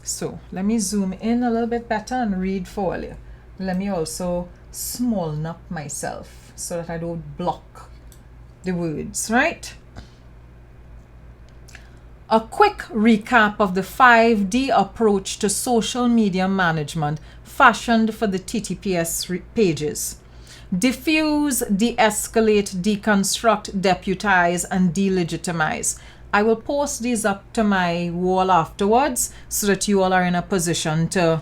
[SPEAKER 1] So let me zoom in a little bit better and read for you. Let me also smallen up myself so that I don't block the words, right? A quick recap of the 5D approach to social media management fashioned for the TTPS pages. Diffuse, de-escalate, deconstruct, deputize, and delegitimize. I will post these up to my wall afterwards so that you all are in a position to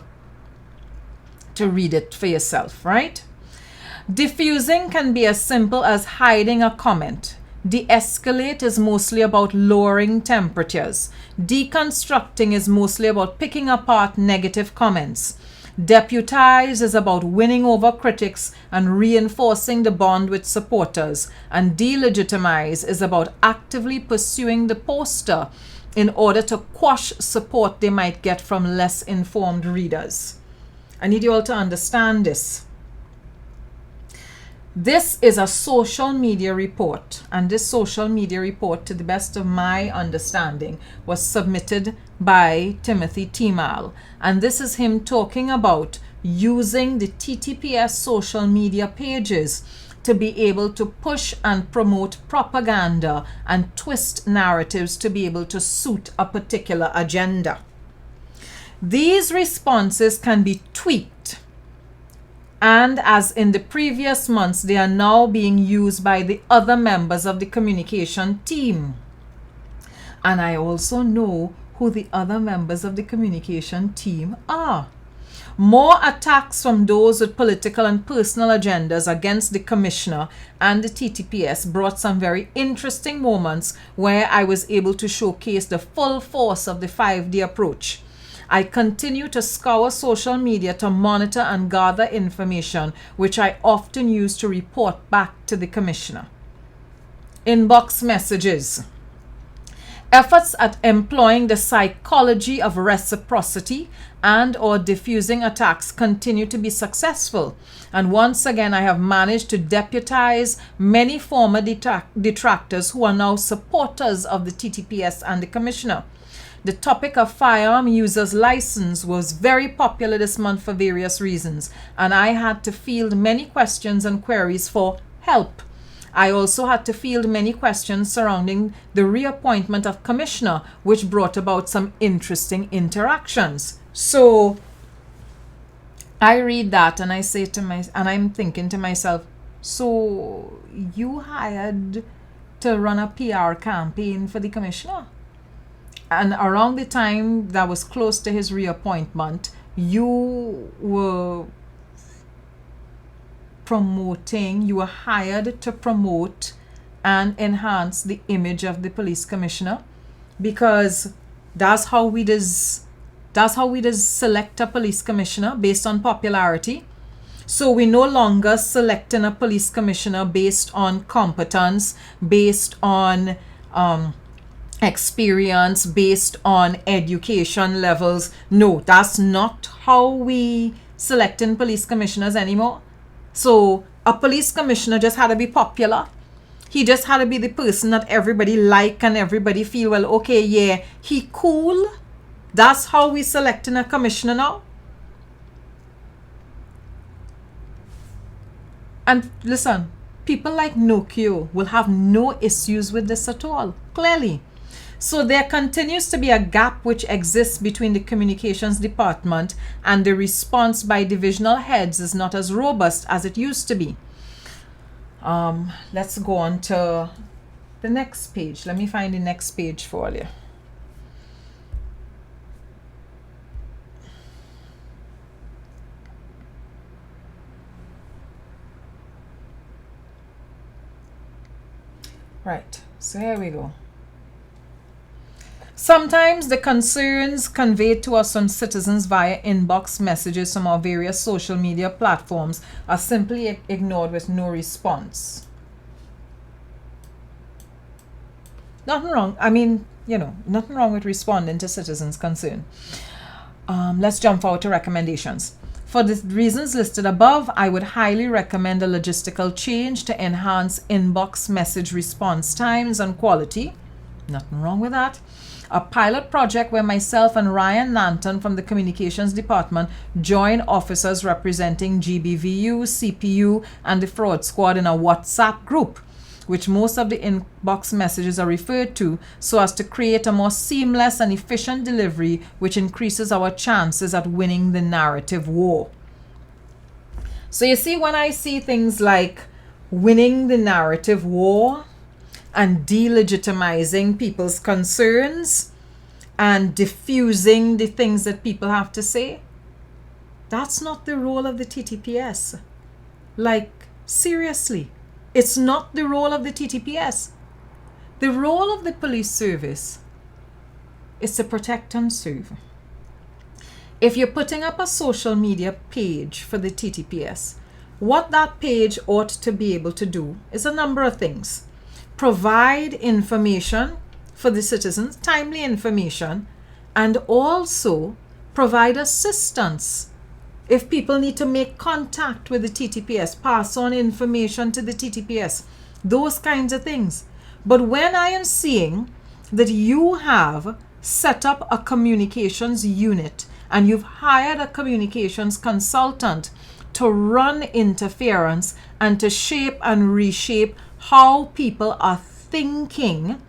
[SPEAKER 1] read it for yourself, right? Diffusing can be as simple as hiding a comment. De-escalate is mostly about lowering temperatures. Deconstructing is mostly about picking apart negative comments. Deputize is about winning over critics and reinforcing the bond with supporters. And delegitimize is about actively pursuing the poster in order to quash support they might get from less informed readers. I need you all to understand this. This is a social media report, and this social media report, to the best of my understanding, was submitted by Timothy Timal. And this is him talking about using the TTPS social media pages to be able to push and promote propaganda and twist narratives to be able to suit a particular agenda. These responses can be tweaked, and as in the previous months, they are now being used by the other members of the communication team. And I also know who the other members of the communication team are. More attacks from those with political and personal agendas against the commissioner and the TTPS brought some very interesting moments where I was able to showcase the full force of the 5D approach. I continue to scour social media to monitor and gather information, which I often use to report back to the commissioner. Inbox messages. Efforts at employing the psychology of reciprocity and or diffusing attacks continue to be successful. And once again, I have managed to deputize many former detractors who are now supporters of the TTPS and the commissioner. The topic of firearm users license was very popular this month for various reasons, and I had to field many questions and queries for help. I also had to field many questions surrounding the reappointment of commissioner, which brought about some interesting interactions. So I read that and I say to and I'm thinking to myself, so you hired to run a PR campaign for the commissioner? And around the time that was close to his reappointment, you were hired to promote and enhance the image of the police commissioner, because that's how we does select a police commissioner based on popularity. So we no longer selecting a police commissioner based on competence, based on experience, based on education levels. No, that's not how we selecting police commissioners anymore. So a police commissioner just had to be popular. He just had to be the person that everybody like and everybody feel, well, okay, yeah, he cool. That's how we selecting a commissioner now. And listen, people like Nokia will have no issues with this at all, clearly. So there continues to be a gap which exists between the communications department, and the response by divisional heads is not as robust as it used to be. Let's go on to the next page. Let me find the next page for you. Right, so here we go. Sometimes the concerns conveyed to us from citizens via inbox messages from our various social media platforms are simply ignored with no response. Nothing wrong. I mean, nothing wrong with responding to citizens' concern. Let's jump forward to recommendations. For the reasons listed above, I would highly recommend a logistical change to enhance inbox message response times and quality. Nothing wrong with that. A pilot project where myself and Ryan Nanton from the communications department join officers representing GBVU, CPU, and the fraud squad in a WhatsApp group, which most of the inbox messages are referred to, so as to create a more seamless and efficient delivery, which increases our chances at winning the narrative war. So you see, when I see things like winning the narrative war and delegitimizing people's concerns and diffusing the things that people have to say, that's not the role of the TTPS. Like, seriously, it's not the role of the TTPS. The role of the police service is to protect and serve. If you're putting up a social media page for the TTPS, what that page ought to be able to do is a number of things. Provide information for the citizens, timely information, and also provide assistance if people need to make contact with the TTPS, pass on information to the TTPS, those kinds of things. But when I am seeing that you have set up a communications unit and you've hired a communications consultant to run interference and to shape and reshape how people are thinking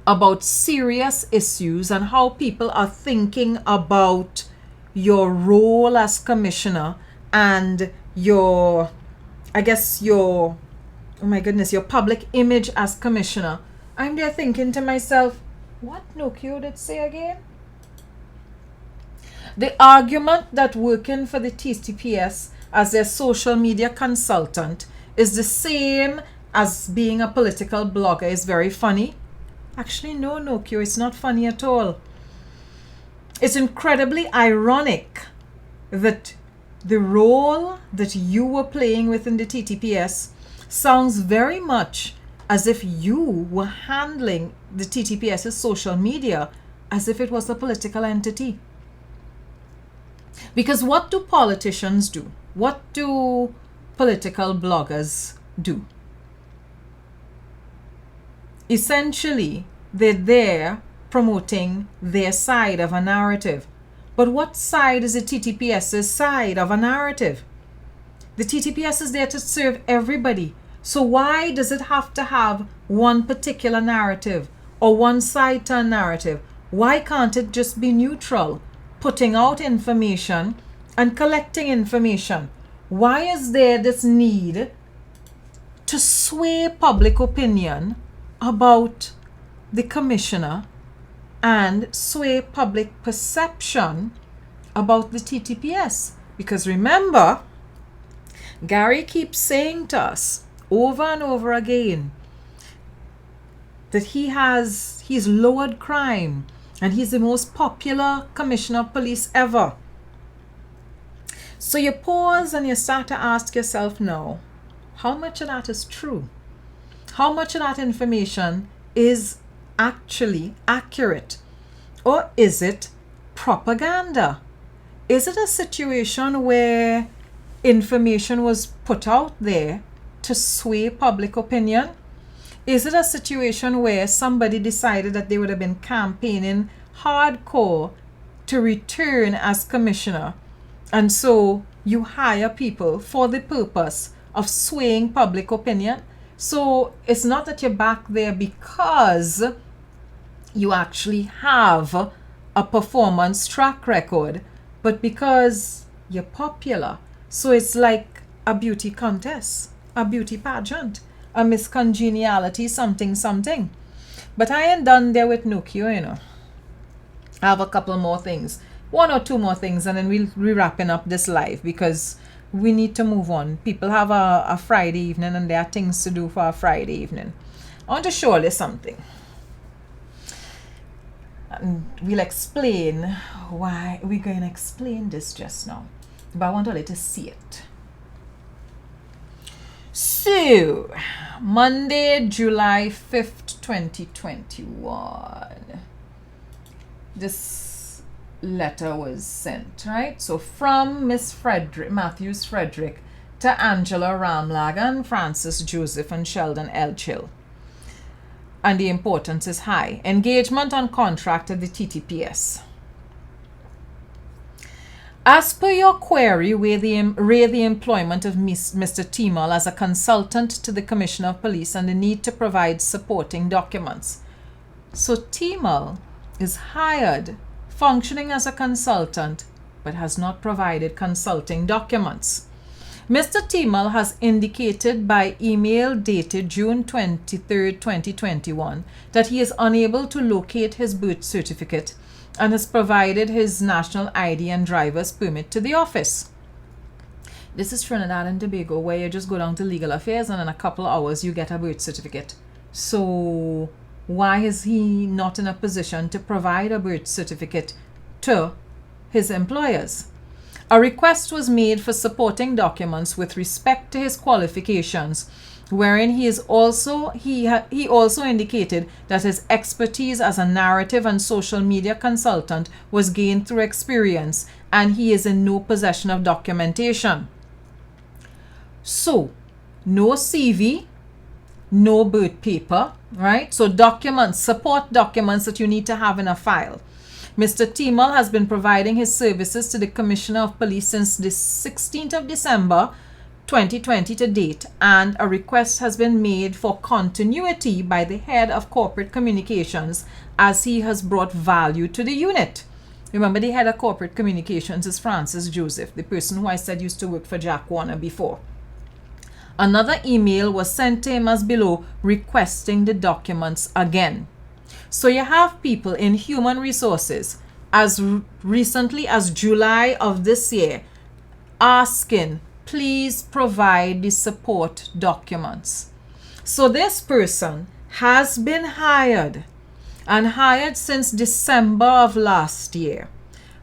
[SPEAKER 1] about serious issues and how people are thinking about your role as commissioner and your oh my goodness, your public image as commissioner, I'm there thinking to myself, what Nokio did say again? The argument that working for the TTPS as their social media consultant is the same as being a political blogger is very funny. Actually, no, Nokio, it's not funny at all. It's incredibly ironic that the role that you were playing within the TTPS sounds very much as if you were handling the TTPS's social media as if it was a political entity. Because what do politicians do? What do political bloggers do? Essentially, they're there promoting their side of a narrative. But what side is the TTPS's side of a narrative? The TTPS is there to serve everybody. So why does it have to have one particular narrative or one side to a narrative? Why can't it just be neutral, putting out information and collecting information? Why is there this need to sway public opinion about the commissioner and sway public perception about the TTPS? Because remember, Gary keeps saying to us over and over again that he's lowered crime and he's the most popular commissioner of police ever. So you pause and you start to ask yourself now, how much of that is true? How much of that information is actually accurate? Or is it propaganda? Is it a situation where information was put out there to sway public opinion? Is it a situation where somebody decided that they would have been campaigning hardcore to return as commissioner, and so you hire people for the purpose of swaying public opinion? So it's not that you're back there because you actually have a performance track record, but because you're popular. So it's like a beauty contest, a beauty pageant, a Miss Congeniality, something. But I ain't done there with Nokio, you know. I have a couple more things, one or two more things, and then we're wrapping up this live because we need to move on. People have a Friday evening and there are things to do for a Friday evening. I want to show you something. And we'll explain why we're going to explain this just now. But I want you to see it. So, Monday, July 5th, 2021. This letter was sent, right? So from Miss Matthews Frederick to Angela Ramlagan, Francis Joseph, and Sheldon Elchill. And the importance is high. Engagement on contract at the TTPS. As per your query, rate the employment of Mr. Timal as a consultant to the Commissioner of Police and the need to provide supporting documents. So Timal is hired, functioning as a consultant, but has not provided consulting documents. Mr. Timal has indicated by email dated June 23, 2021, that he is unable to locate his birth certificate and has provided his national ID and driver's permit to the office. This is Trinidad and Tobago, where you just go down to legal affairs and in a couple of hours you get a birth certificate. So why is he not in a position to provide a birth certificate to his employers? A request was made for supporting documents with respect to his qualifications, wherein he also indicated that his expertise as a narrative and social media consultant was gained through experience and he is in no possession of documentation. So, no CV, no birth paper, right? So documents, support documents that you need to have in a file. Mr. Timal has been providing his services to the Commissioner of Police since the 16th of December 2020 to date, and a request has been made for continuity by the head of corporate communications as he has brought value to the unit. Remember, the head of corporate communications is Francis Joseph, the person who I said used to work for Jack Warner before. Another email was sent to him as below, requesting the documents again. So you have people in human resources as recently as July of this year asking, please provide the support documents. So this person has been hired and hired since December of last year,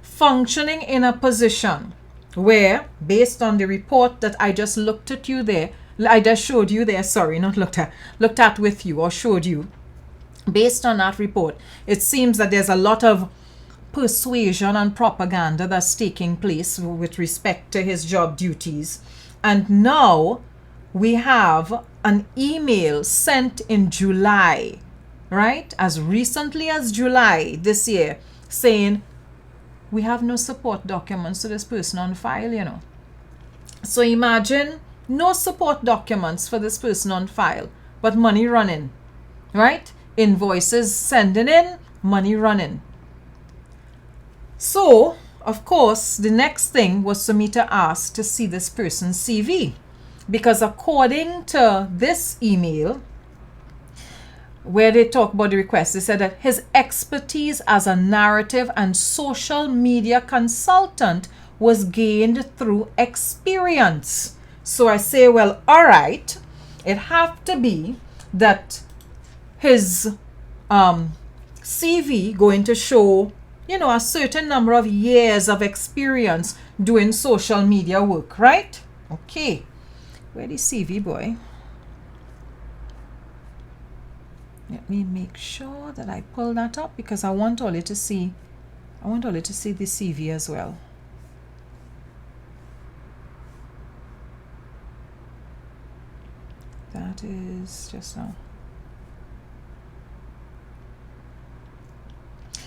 [SPEAKER 1] functioning in a position where, based on the report that I just looked at you there, I just showed you there, sorry, not looked at with you or showed you. Based on that report, it seems that there's a lot of persuasion and propaganda that's taking place with respect to his job duties. And now we have an email sent in July, right? As recently as July this year, saying we have no support documents to this person on file, you know. So imagine no support documents for this person on file, but money running, right? Invoices sending in, money running. So, of course, the next thing was for me to ask to see this person's CV. Because according to this email, where they talk about the request, they said that his expertise as a narrative and social media consultant was gained through experience. So I say, well, all right, it have to be that his CV going to show, you know, a certain number of years of experience doing social media work, right? Okay, where the CV, boy? Let me make sure that I pull that up because I want all it to see. I want all it to see the CV as well. That is just now.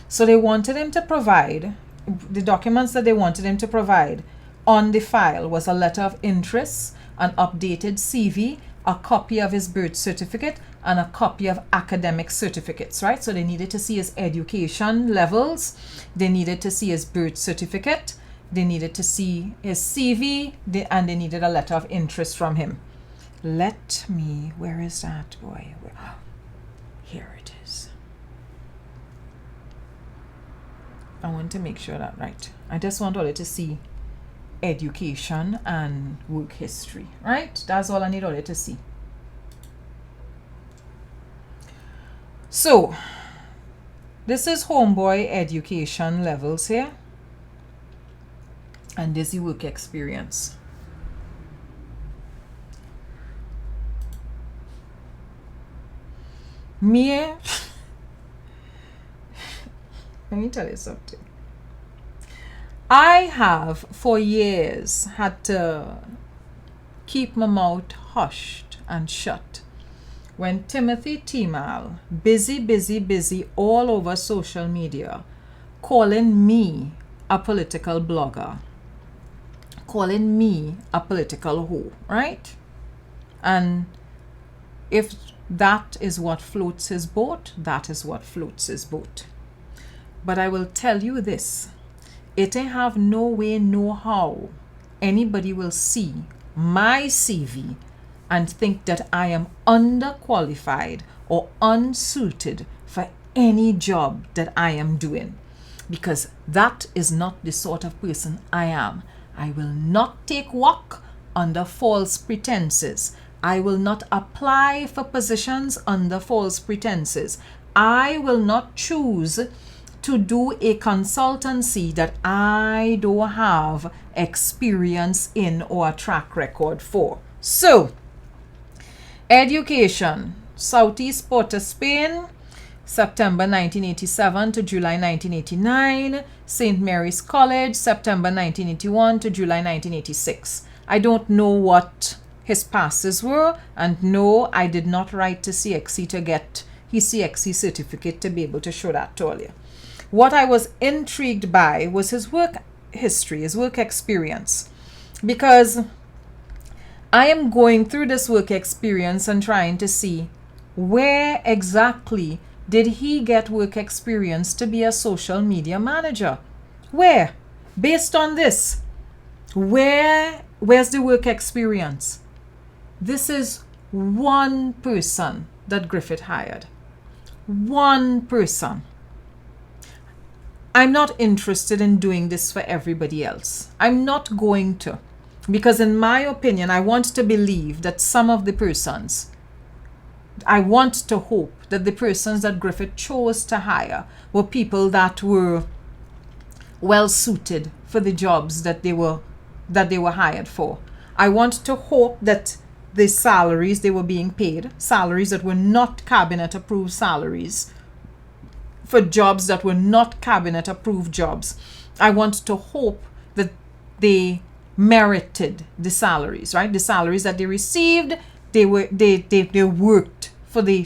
[SPEAKER 1] So they wanted him to provide, the documents that they wanted him to provide on the file was a letter of interest, an updated CV, a copy of his birth certificate, and a copy of academic certificates, right? So they needed to see his education levels, they needed to see his birth certificate, they needed to see his CV, and they needed a letter of interest from him. Let me, where is that, boy? Here it is. I want to make sure that right. I just want all it to see education and work history, right? That's all I need all it to see. So, this is homeboy education levels here. And this is the work experience. Let me tell you something. I have for years had to keep my mouth hushed and shut when Timothy Timal, busy all over social media, calling me a political blogger, calling me a political hoe, right? And if that is what floats his boat, that is what floats his boat. But I will tell you this, it ain't have no way, no how anybody will see my CV and think that I am underqualified or unsuited for any job that I am doing. Because that is not the sort of person I am. I will not take work under false pretenses. I will not apply for positions under false pretenses. I will not choose to do a consultancy that I don't have experience in or a track record for. So, education, Southeast Port of Spain, September 1987 to July 1989. St. Mary's College, September 1981 to July 1986. I don't know what his passes were, and no, I did not write to CXC to get his CXC certificate to be able to show that to all you. What I was intrigued by was his work history, his work experience, because I am going through this work experience and trying to see where exactly did he get work experience to be a social media manager? Where? Based on this, where's the work experience? This is one person that Griffith hired. One person. I'm not interested in doing this for everybody else. I'm not going to. Because in my opinion, I want to believe that some of the persons, I want to hope that the persons that Griffith chose to hire were people that were well suited for the jobs that they were hired for. I want to hope that the salaries they were being paid, salaries that were not cabinet approved salaries, for jobs that were not cabinet approved jobs. I want to hope that they merited the salaries, right? The salaries that they received, they worked for the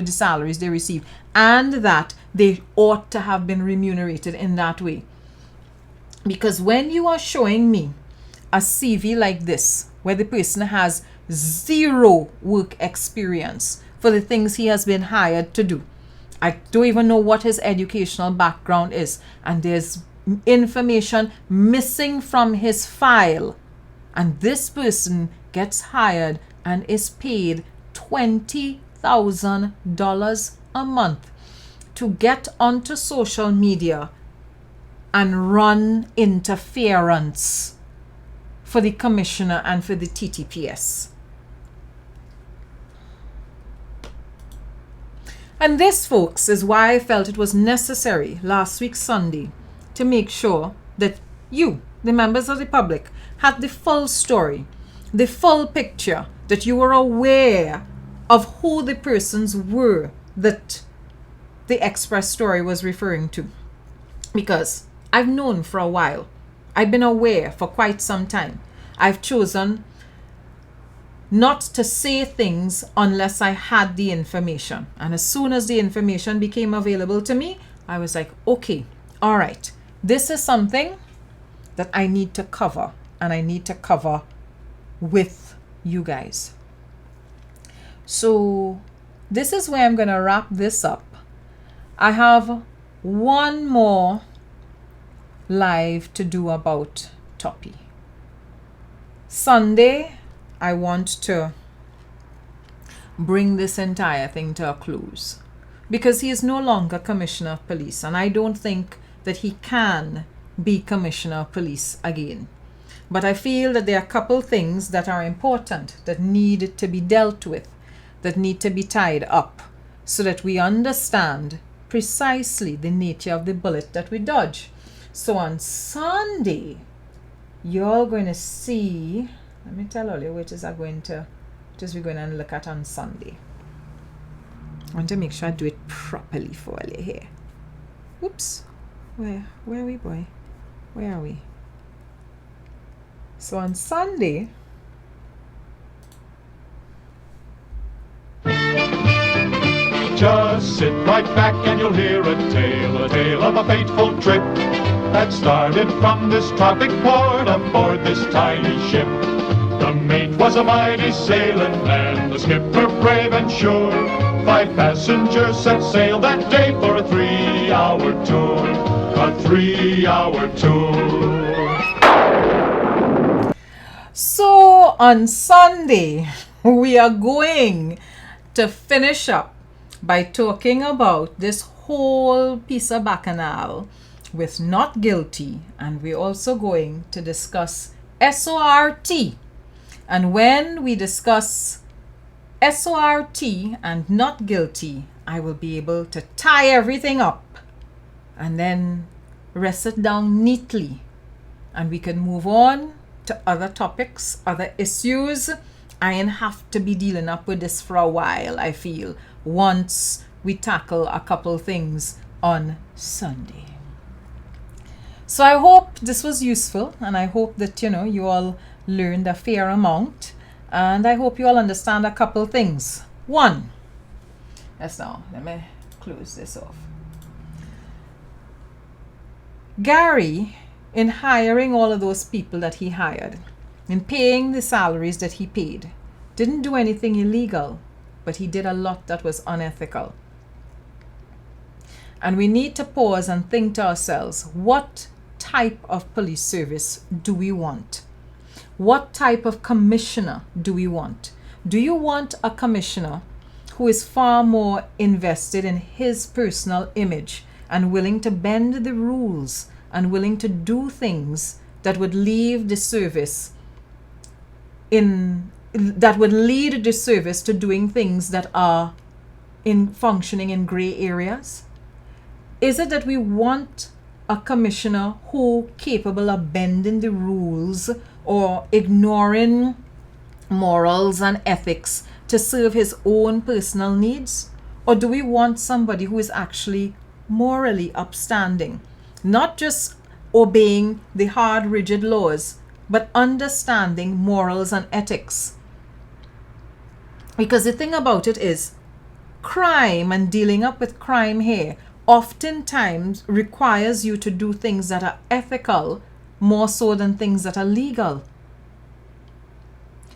[SPEAKER 1] salaries they received, and that they ought to have been remunerated in that way. Because when you are showing me a CV like this, where the person has zero work experience for the things he has been hired to do, I don't even know what his educational background is, and there's information missing from his file, and this person gets hired and is paid $20,000 a month to get onto social media and run interference for the commissioner and for the TTPs. And this, folks, is why I felt it was necessary last week Sunday to make sure that you, the members of the public, had the full story, the full picture, that you were aware of who the persons were that the Express story was referring to. Because I've known for a while. I've been aware for quite some time. I've chosen not to say things unless I had the information. And as soon as the information became available to me, I was like, okay, all right, this is something that I need to cover, and I need to cover with you guys. So this is where I'm going to wrap this up. I have one more live to do about Toppy. Sunday, I want to bring this entire thing to a close because he is no longer Commissioner of Police, and I don't think that he can be Commissioner of Police again. But I feel that there are a couple things that are important that need to be dealt with, that need to be tied up, so that we understand precisely the nature of the bullet that we dodge. So on Sunday, you're going to see, let me tell all you what we're going to look at on Sunday. I want to make sure I do it properly for all you here. Whoops. Where are we, boy? Where are we? So on Sunday,
[SPEAKER 3] just sit right back and you'll hear a tale of a fateful trip that started from this tropic port aboard this tiny ship. The mate was a mighty sailing man, the skipper brave and sure. 5 passengers set sail that day for a 3-hour tour. A 3-hour tour.
[SPEAKER 1] So on Sunday, we are going to finish up by talking about this whole piece of bacchanal with not guilty, and we're also going to discuss SORT. And when we discuss SORT and not guilty, I will be able to tie everything up and then rest it down neatly, and we can move on to other topics, other issues. I ain't have to be dealing up with this for a while, I feel, once we tackle a couple things on Sunday. So I hope this was useful, and I hope that you all learned a fair amount, and I hope you all understand a couple things. One, let me close this off. Gary, in hiring all of those people that he hired, in paying the salaries that he paid, didn't do anything illegal, but he did a lot that was unethical. And we need to pause and think to ourselves, what type of police service do we want? What type of commissioner do we want? Do you want a commissioner who is far more invested in his personal image and willing to bend the rules and willing to do things that would leave the service that would lead the service to doing things that are functioning in gray areas? Is it that we want a commissioner who capable of bending the rules or ignoring morals and ethics to serve his own personal needs? Or do we want somebody who is actually morally upstanding, not just obeying the hard, rigid laws, but understanding morals and ethics? Because the thing about it is, crime and dealing up with crime here oftentimes requires you to do things that are ethical more so than things that are legal.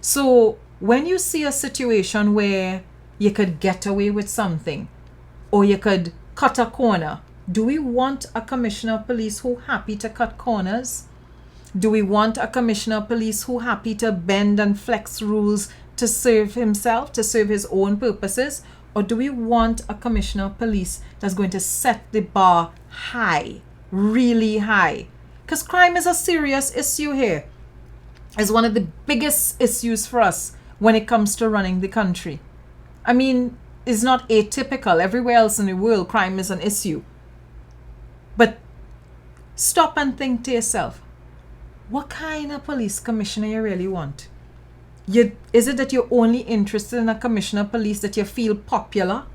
[SPEAKER 1] So when you see a situation where you could get away with something or you could cut a corner, do we want a commissioner of police who happy to cut corners? Do we want a commissioner of police who happy to bend and flex rules to serve himself, to serve his own purposes? Or do we want a commissioner of police that's going to set the bar high, really high? Because crime is a serious issue here. It's one of the biggest issues for us when it comes to running the country. I mean, it's not atypical. Everywhere else in the world, crime is an issue. But stop and think to yourself, what kind of police commissioner you really want? Is it that you're only interested in a commissioner of police that you feel popular?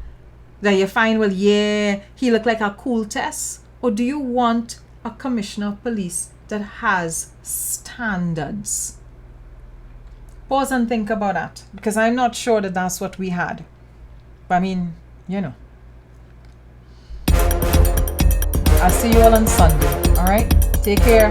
[SPEAKER 1] That you find, well, yeah, he look like a cool test? Or do you want a commissioner of police that has standards? Pause and think about that, because I'm not sure that that's what we had. But I mean, I'll see you all on Sunday. All right? Take care.